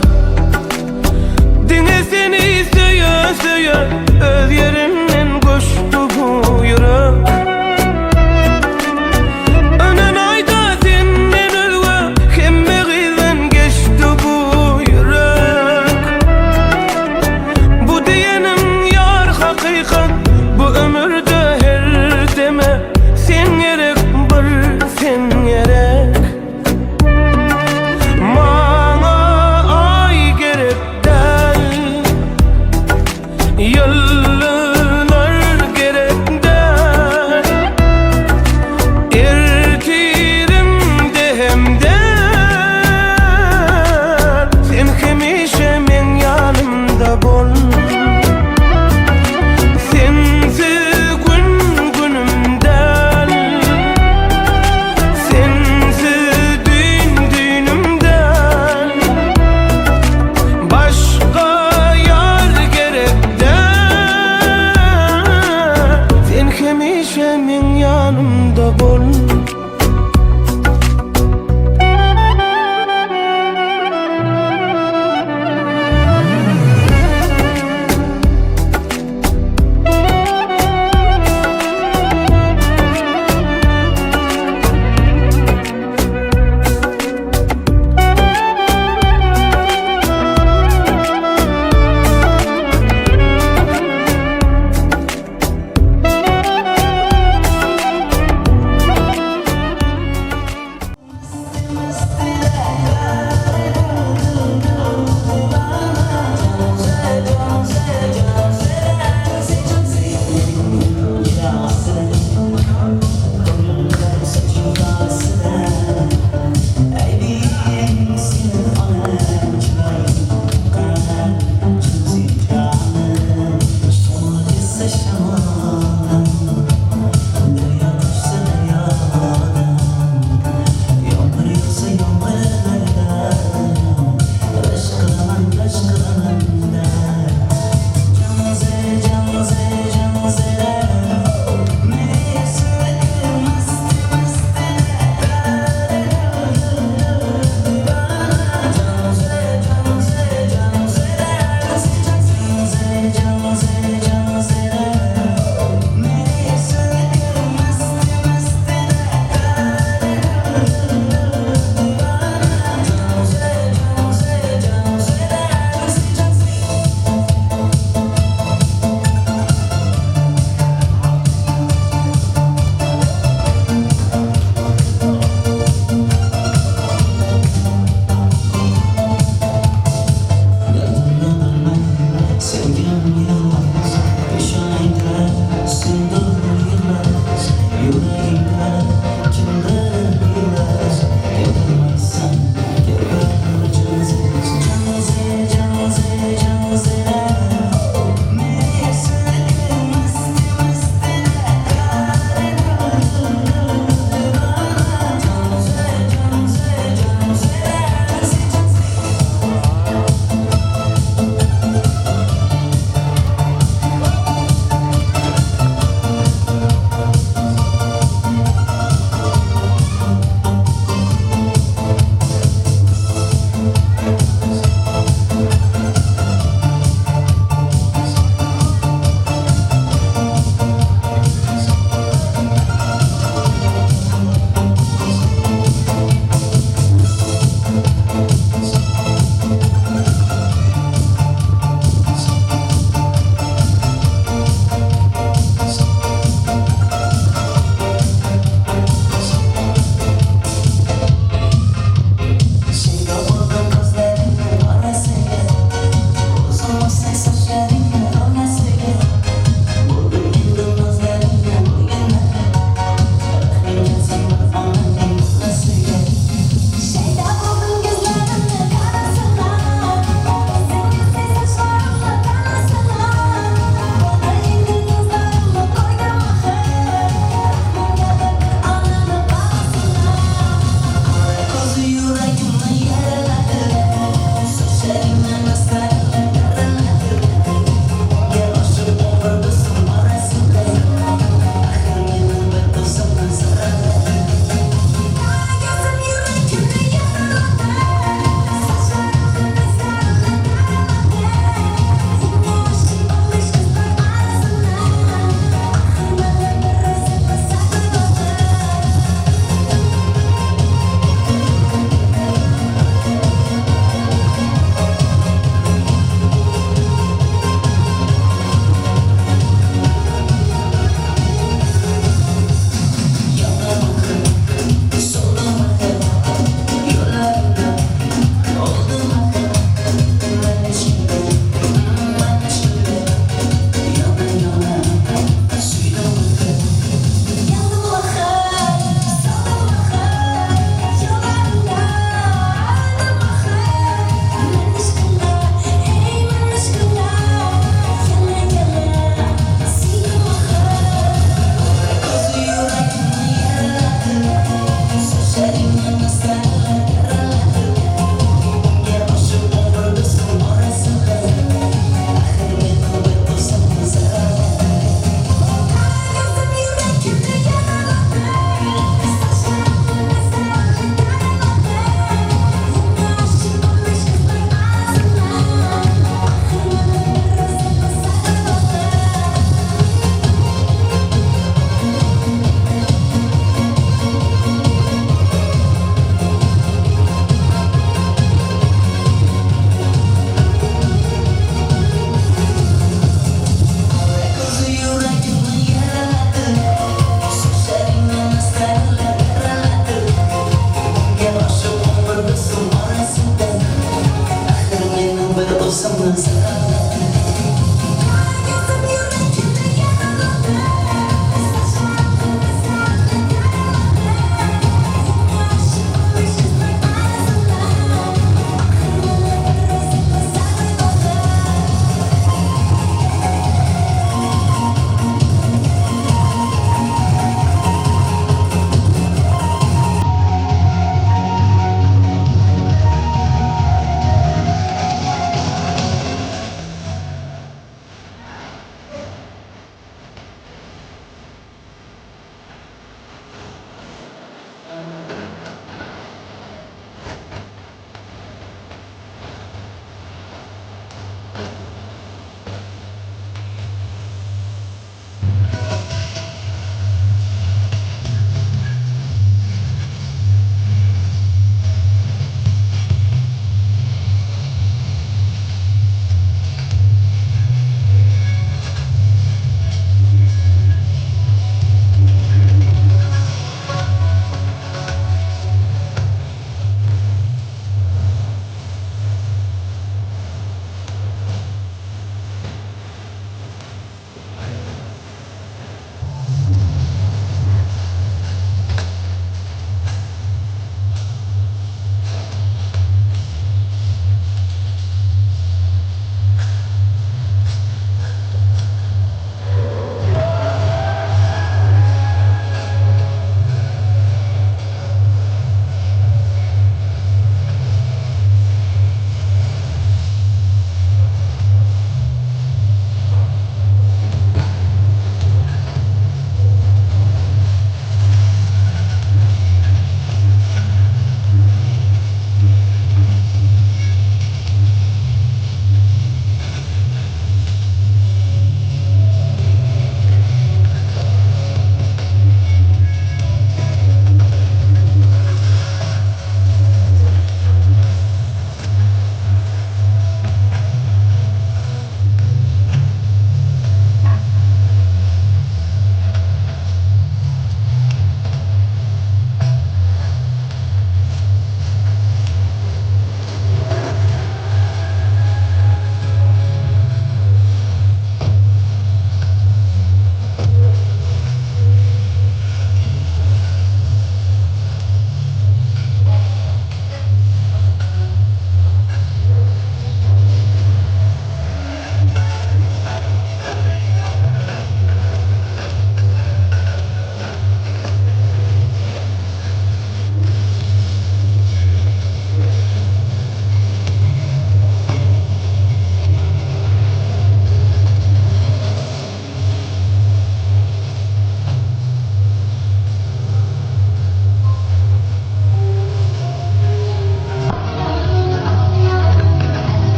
Dine seni söye öz yerinden koştu bu yürek. Önen ayda senden ölge kemme gizden geçti bu yürek. Bu diyenim yar hakikat bu ömürde her deme. Sen gerek bir sen gerek. Mana ay gerek değil. Yıllar gerek değil. Ertirim dehemde. Sen hemişe men yanımda bol. Sensiz gün günümden, sensiz düğünümden, başka yar gerek değil. Sen hemişe men yanımda bol.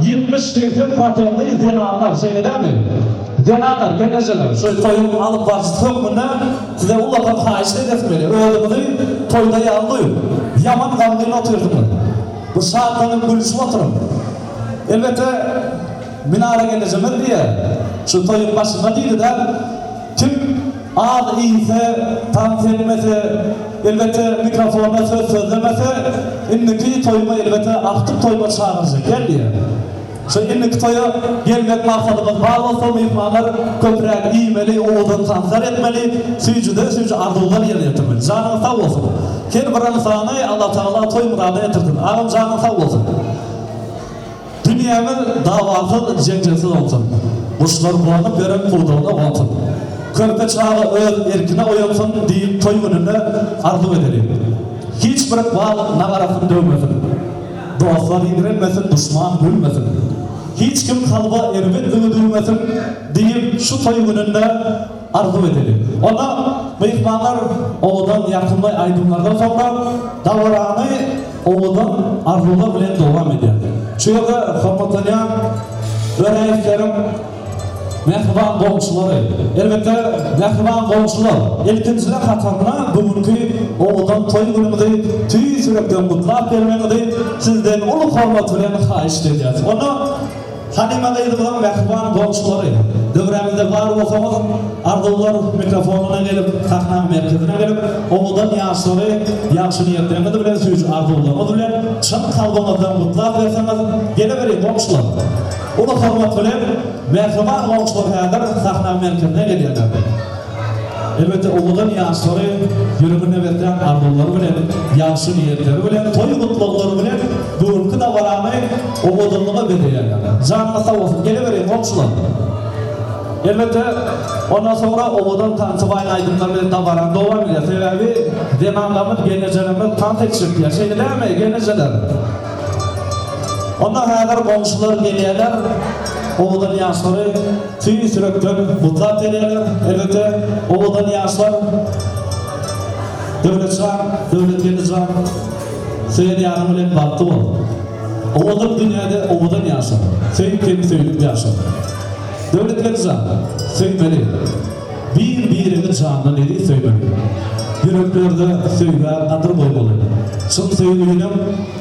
70 tüytün patronlu denalar, söyleder mi? Denalar, genezeler. Şöyle toyun alıp varsız hükmünden size ulatan haişte etmeli. Öldüğünü toyda yağlıyım. Yaman kavgayla oturdum. Bu saatlerin gülüsü oturum. Elbette minare geleceğim diye şu toyun başında değildi de tüm ağır iyiyse, tanıtılmesi, elbette mikrofona söz sözlemesi, inniki toyuma elbette aktif toyuma çağıracak gel diye. Şu inniki toya gelmek maksadımız bağlı olsa mihmanlar köprek iğmeli, oğudun kanser etmeli, suyucu arzular yerine getirmeli. Canın sağ olsun. Kendi buranın sağına Allah Teala toy muradı etirdin. Ağam canın sağ olsun. Dünyamız davasız, cencesiz olsun. Kuşlar kullanıp veren kurduğuna olsun. Körpe çağı öz erkine oyansın deyip toy gününü arzu edelim. Hiç bir bal nagarasını dövmesin. Dostlar indirilmesin, düşman gülmesin. Hiç kim kalba erbet dövmesin deyip şu toy gününde arzu edelim. Ona mehmanlar oğudan yakınday aydınlardan sonra davranı oğudan arzular bilen devam ediyor. Çünkü hürmetlayan öğrencilerim, mehriban komşuları, elbette mehriban komşular, ilkinciler katarına bugünkü oğudan toy günümüzü tüy sürekli mutlak vermenizi sizden ulu hürmet bilen hayiş edeceğiz. Onu Halime'deydi bulan mehriban komşuları, dövremizde var olsamız arzular mikrofonuna gelip, sahna merkezine gelip oğudan yaşları, yaşlı niyetlerimizi bilen suyucu arzularımız bilen çın kalbimizden mutlak verseniz geleverin komşular. Ulu hürmet bilen mehriban komşular hayadır sahna merkezine geliyorlar. Elbette oğudan yaşları yürümüne veren arzuları bilen, yaşlı niyetleri bilen, toy mutlulukları bilen bugünkü de varanı oğudanlığa bedeliyorlar. Canına sağ olsun, geliverin komşular. Elbette ondan sonra oğudan tanıtıbayın aydınlarının da varan devam ediyor. Sebebi denamlarımız, genecelerimiz tan tekşirtiyor. Şeyde değil mi? Geneceler. Ondan hayalar komşular geliyorlar. Oğudan yaşları tüy sürekten mutlak veriyorlar. Elbette oğudan yaşlar devlet geleceğim. Söyledi yanım ile baktı var. Oğudan dünyada oğudan yaşlar. Söyleyip kendi söyleyip yaşlar. Devlet geleceğim. Söylmeli. Bir canlı neydi söylemeli. Yüreklerde söyler kadır koymalı. Şın söyleyinin,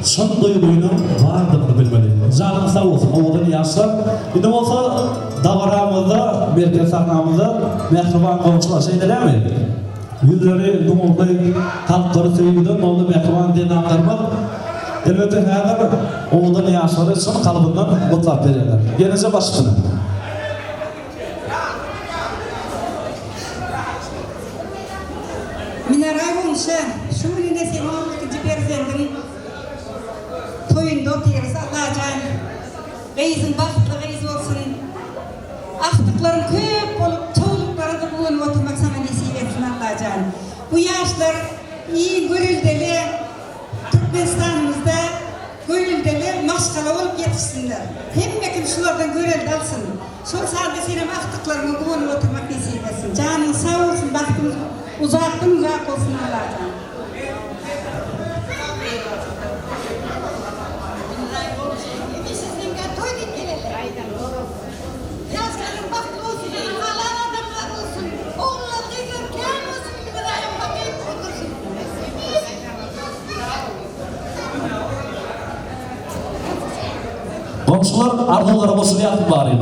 şın duyduğunun vardığını bilmeli. Canım sağ olsun, oğudan yaşlar. Bir de olsa davaramızda, merkez sahnamızda mehriban komşular şeyde değil mi? Yüzleri dumurday, kalpları söylüyor, ne oldu mehriban denamlarımız. Elbette her oğudan yaşları şın kalıbından mutlak verirler. Genize başlığına. Mineral olsa, şu günde senin ikinci perzendin toyunda oturuyoruz Allah'a can. Geyizin baktı, geyiz olsun. Aktıkların köp olup, çoğulukları da bulunup oturmak sana nesip etsin Allah'a can. Bu yaşlar iyi görüldeli, Türkmenistan'ımızda görüldeli maskala olup yetişsinler. Hem kim şunlardan görüldü alsın. Şu saatte senin aktıklarını bulunup oturmak nesip etsin. Canın sağ olsun, baktığımız uzaktan uzak olsun Allah'tan. Sizden toy dikkeleri. Yaşların baklı olsun, halan adamlar olsun, oğullar kızlar kâr olsun, bir ayın bakayım otursun. Komşular arzuları olsun yapıp bağırıyor.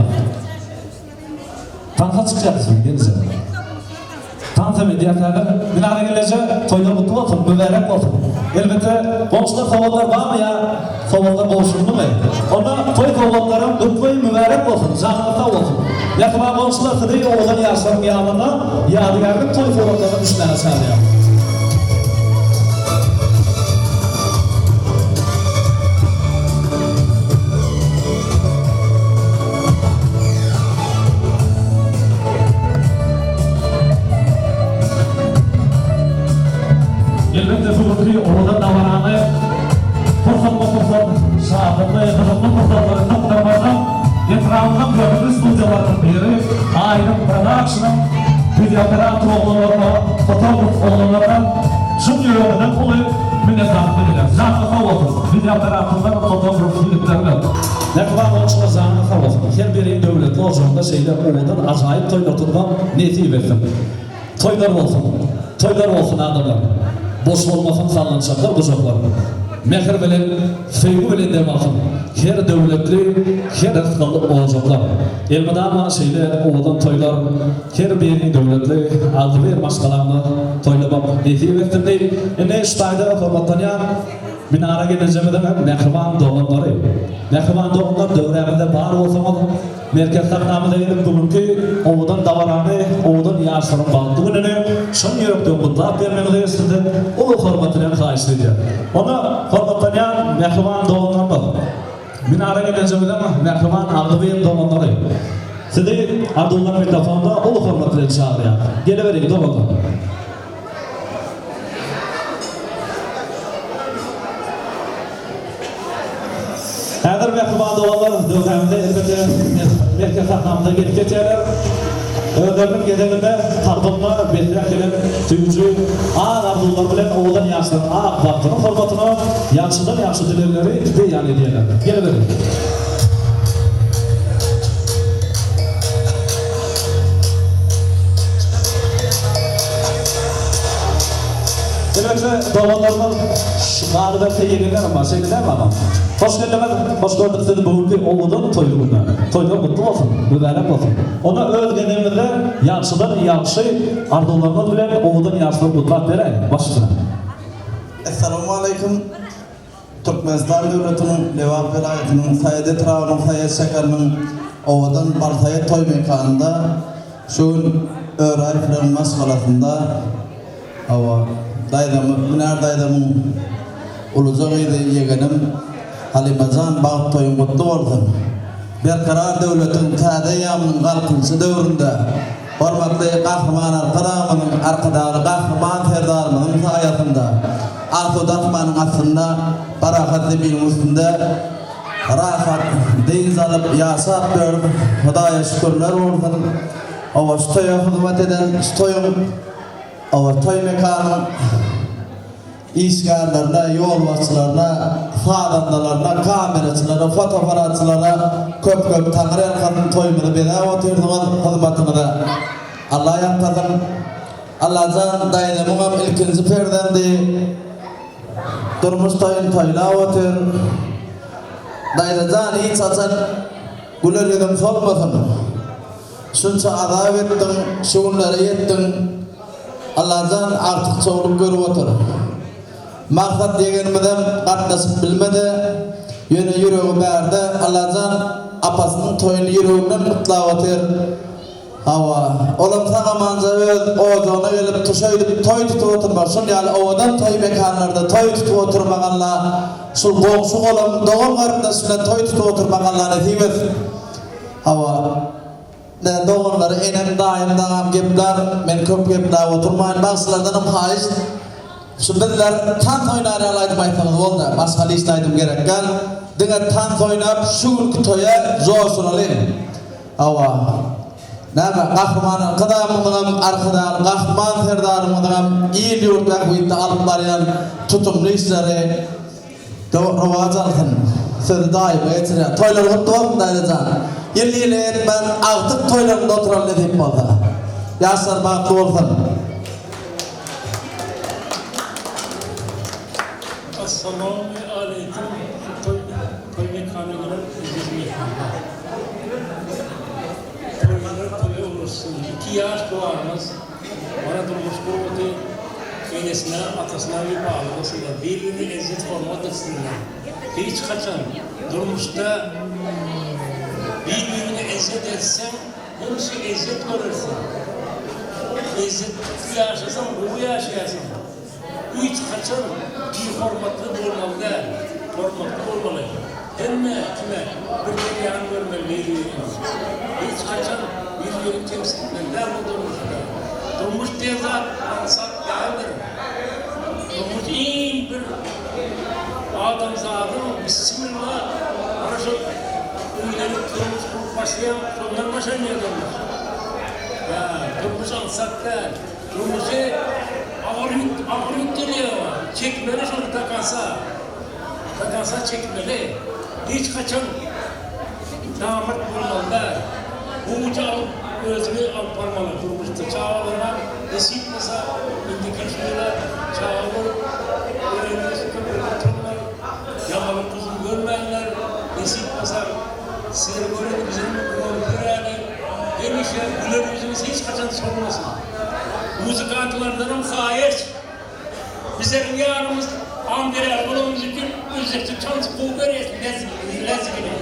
Tanka çıkacaksın denize. Tanıtım ediyatlarda minare gelince toyda mutlu olsun, mübarek olsun. Elbette komşular soğuklar var mı ya? Soğuklar boğuşurdu mu? Onda toy soğuklarım mutlu mübarek olsun, canlı sağ olsun. Yakıma komşular kıdıyı oğlan yaşlarım yanına yadigarlık toy soğuklarına 3 tane sağlıyor. Elbette bugünkü oğlan davananı fırsat şahında yatırımlı fırsatları kaptırmadan etrafından gördüğünüz stüdyoların biri Aydın Production'ın videoperatör oğullarına, fotoğraf oğullarına şun yönünden olup minnettarlık bildiren. Zatı sağ olsun. Video tarafından fotoğraf filmlerine. Nekva oluşma zanı sağ olsun. Her biri devlet olacağında şeyler oğudan acayip toylatırdan neti versin. Toylar olsun. Toylar olsun adamlar. Boş olmasın sallanacaklar buzaklar. Mehir bilen, sevgi bilen demakın. Her devletli, her ıskalı olacaklar. Elmadama şeyler oğudan toylar. Her biri devletli aldı bir maskalarını toylabam neti versin değil. Ne iştayda formatlanyan Minara geleceğimde mehriban doğumları. Mehriban doğumlar dövreminde var olsamadı. Merkez taknamı değilim bugünkü oğudan davaranı, oğudan yaşlarım bağlı. Bugününü şun yürüp mutlak vermemizi istedi. Ulu hormatlayan kayısı ediyor. Onu hormatlayan mehriban doğumlar var. Minara geleceğimde mehriban aldı bir doğumları. Sizi Abdullah Mirdafon'da ulu hormatlayan çağırıyor. Geliverin doğumlar. Häzir mehriban olanlar döwremde elbette merkez sahnamda gelip geçerler. Ödörünün gedeginde taqdımla belirek gelen tüyücü ağ Abdullah bilen oğlan yaşların ağ vaktinin hormatına yaşıdan yaşı dilerleri beyan ediyorlar. Geliverin. Elbette doğanlardan mağduriyete yeginler ama şeyler mi ama? Hoş geldiniz, hoş gördük sizi bugünkü oğudan toylu bunlar. Toyda mutlu olsun, mübarek olsun. Ona özgenimizde yaşlıdan yaşı, ardolarından bilen oğudan yaşlı mutlak vereyim. Başüstüne. Esselamu Aleyküm. Türkmenistan Devleti'nin Levap Velayeti'nin Sayede Travan'ın Sayed Şeker'nin oğudan Barsayet Toy Mekanı'nda şun öğray filan maskalasında Minar daydamın ulucağıydı yeğenim Halimacan Bağıt Toy'un mutlu olsun. Berkarar devletin tadeyamının kalkınsı dövründe hormatlı kahraman arkadağımının arkadağı kahraman terdarımının sayesinde Artu Datman'ın aslında barakat zemin üstünde rahat deniz alıp yaşat görüp Hudaya şükürler olsun. Ava stoya hizmet eden stoyun toy mekanının işgarlarına, yol başçılarına, fadandalarına, kameracılara, fotoğrafçılara köp tanrı elkanın toymunu bedava oturduğun hizmetini Allah yaptadın. Allah can dayanamam ilkinci perdendi. Durmuş toyun toyla otur. Dayda can hiç açan güler yüzüm solmasın. Şunca azap ettin, şunları yettin. Allah'tan artık çoğuluk görüp otur. Maksat degenimden katlaşıp bilmedi. Yönü yüreği berdi. Allah'tan apasının toyunu yüreğinden mutlu otur. Olam sağamanca öz oğuzuna gelip tuşaydıp toy tutup oturmak. Şun yani oğudan toy mekanlarda toy tutup oturmakanla şu boğuşuk olam doğum kardeşine toy tutup oturmakanla nasip etsin. Doğumları enem daim dağım gepler, men köp gepler oturmayın. Bazılardanım haiz. Şu dediler, tant oynarı alaydım aytanız oldu. Başka listaydım gerekken. Diğer tant oynap, şu toya zorsun alayım. Kahraman kadamımın arkadaşlar, kahraman serdarımın iyi yurtlar bu iddia alıp barayan tutumlu işleri ravac alsın. Sözü daima geçirir. Toylar mutlu olsun dayıcan. Yıl ben artık toylarında oturan ne deyip oldu. Yaşlar bağlı olsun. Assalamu Aleyküm. Toy mekanına izlediğiniz toylar toy olursun. 2 yaş doğarmaz. Bana durmuş bu otu enesine, atasına bir bağlamasınlar. Birbirini ezzet formatasınlar. Hiç kaçan durmuşta birbirini ezzet etsen her şey ezzet görürsün. Ezzet yaşasan bu yaşayasın. Hiç kaçan bir formatlı olmalı değil. Formatlı olmalı. Emme kime bir yan görmeli. Hiç kaçan birbirini temsil etmeliler bu durmuşta. Durmuş diye zat ansat değerdir. Durmuş iyi bir adam zatın bismillah arası ünlenip durmuş başlayan sondan başlayan yer durmuş. Durmuş ansat değil. Durmuşu ağır yük geliyor. çekmeli şunu takansa çekmeli. Hiç kaçan damat bulmalılar. Bu ucu alıp özünü alıp parmalı durmuştu. Çağlarına esip masa indikasıyla çağlar öğrenmesi kapatırlar. Yamalı kuzun görmeyenler esip masa sığır gören bizim görenler demişler gülerimiz hiç kaçan sormasın. Müzikantlardan hayır. Bizim yarımız Amdere bulunduğumuz için üzerinde çans kuvvet lezzetini.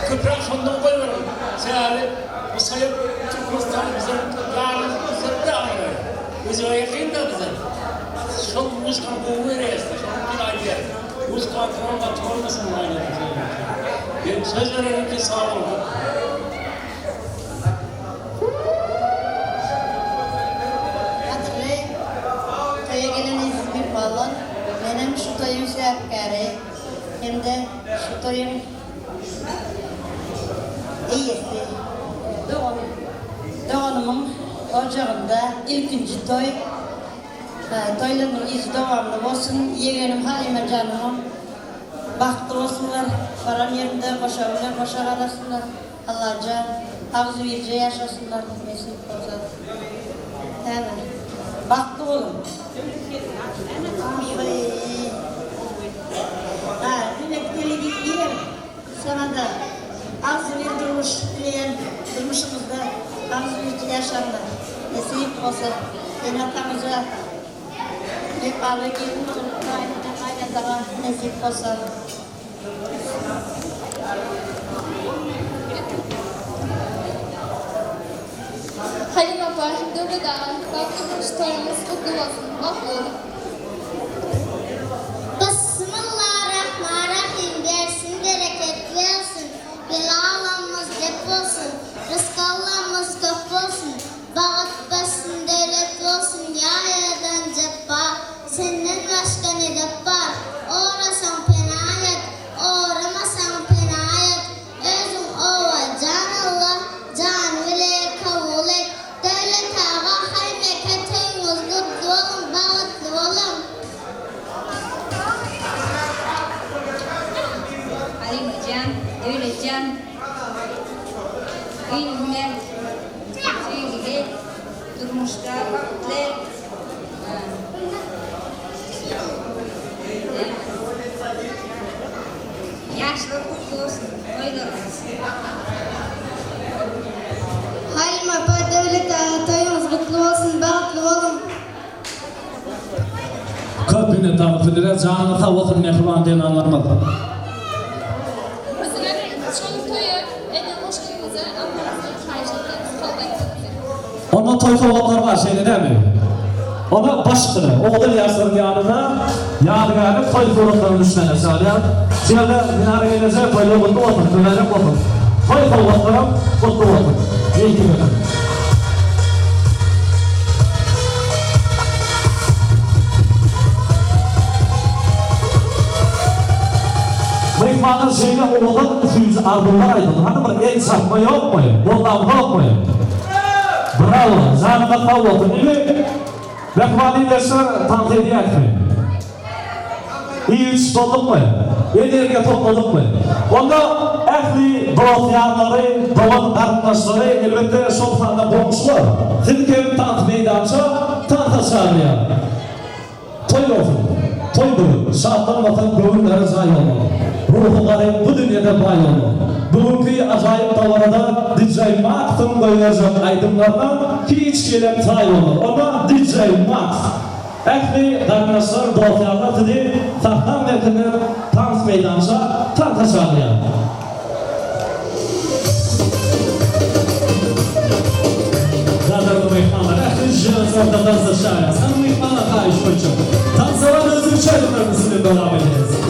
Köprek sonunda koyuyorum. Seherli bu sayıp Türkmenistan bizim yarımız üzerinde ağırıyor. Biz o yakın da bize. Çok müzikan kuvvet lezzetini. Çok bir ayrı. Müzikantlardan da tutulmasın aynı. Ben söz veririm ki sağ olun. Benim şu toyum şarkıları hem de şu toyum iyisi. Doğunumun ocağında ilkinci toy. Toylarının iyisi devamlı olsun. Yeğenim Halime canımın baktı olsunlar. Paran yerinde koşar arasınlar. Allah'a ağzı virce yaşasınlar. Mesih olsun. Evet. Baktı oğlum. Ünetleri diyelim. Sana da arzu bir durmuşumuzda arzu bir yaşamda nasip olsa yine atamıza hep ağırlık edin aynen daha nasip olsa. Halim Apar, Dövbe'den baktığımız toyumuz kutlu olsun. Bakıyorum. Bismillahirrahmanirrahim dersin bereketli olsun. Belalımız cep olsun. Rızkallamız köp olsun. Bağıt basın devlet olsun. Yayadan ceppa. Senin başka ne de var? Uğrasan penayet. Uğramasan penayet. Özüm ova can Allah. Can bile kabul et. Devlet ağa haymeketimiz kutlu olun. Bağıtlı olun. Alimacan, Dövletcan, Gülümler, sevgili, durmuşta vakitler, yaşlı kutlu olsun, oylarımız. Halim Apar devlet ağa toyumuz kutlu olsun, bağıtlı olun. Köpüne tavukları canlı tavukun mehriban diyen anlamadı. Ona toy kovaklar var şeyde değil mi? Ona başkını, oğul yaşların yanına yadigarı toy kovaklarının üstüne sağlayan Ziyade binara gelecek böyle mutlu olsun, dönecek olsun. Toy kovaklarım mutlu olsun. İyi ki benim. Mekmanın şeyine oğuldan 200 ardından aydın. Hani bir el satma yok mu? Boldan yok mu? Bravo, zanıma kavvatın. İli, Mekmanın dersler tanıtıydı etmeyin. İyi üç tutulduk mu? Energe topladık mı? Onda ehli doğatyanları, doğan arkadaşları elbette sofranda bulmuşlar. Tilkev tanıt meydanca tanıta çağırıyor. Toy olsun, toy bugün. Şahattan vatan göğünlere zayi olmalı. Ruhuları bu dünyada bay olmalı. Bugünkü acayip davarada DJ Mark'ın koyacak aydınlardan hiç gelip tay olur. Ona DJ Mark. Ehli kardeşler doğatyanlar dedi, tahtan mekinin tanıt meydanca tanıta çağırıyor. Radar meydanlar, ehli jönazlarda tanıta çağırıyor. Sen meydanlar karşı koyacak. Tansalar özür çaylarımızın beraber ederiz.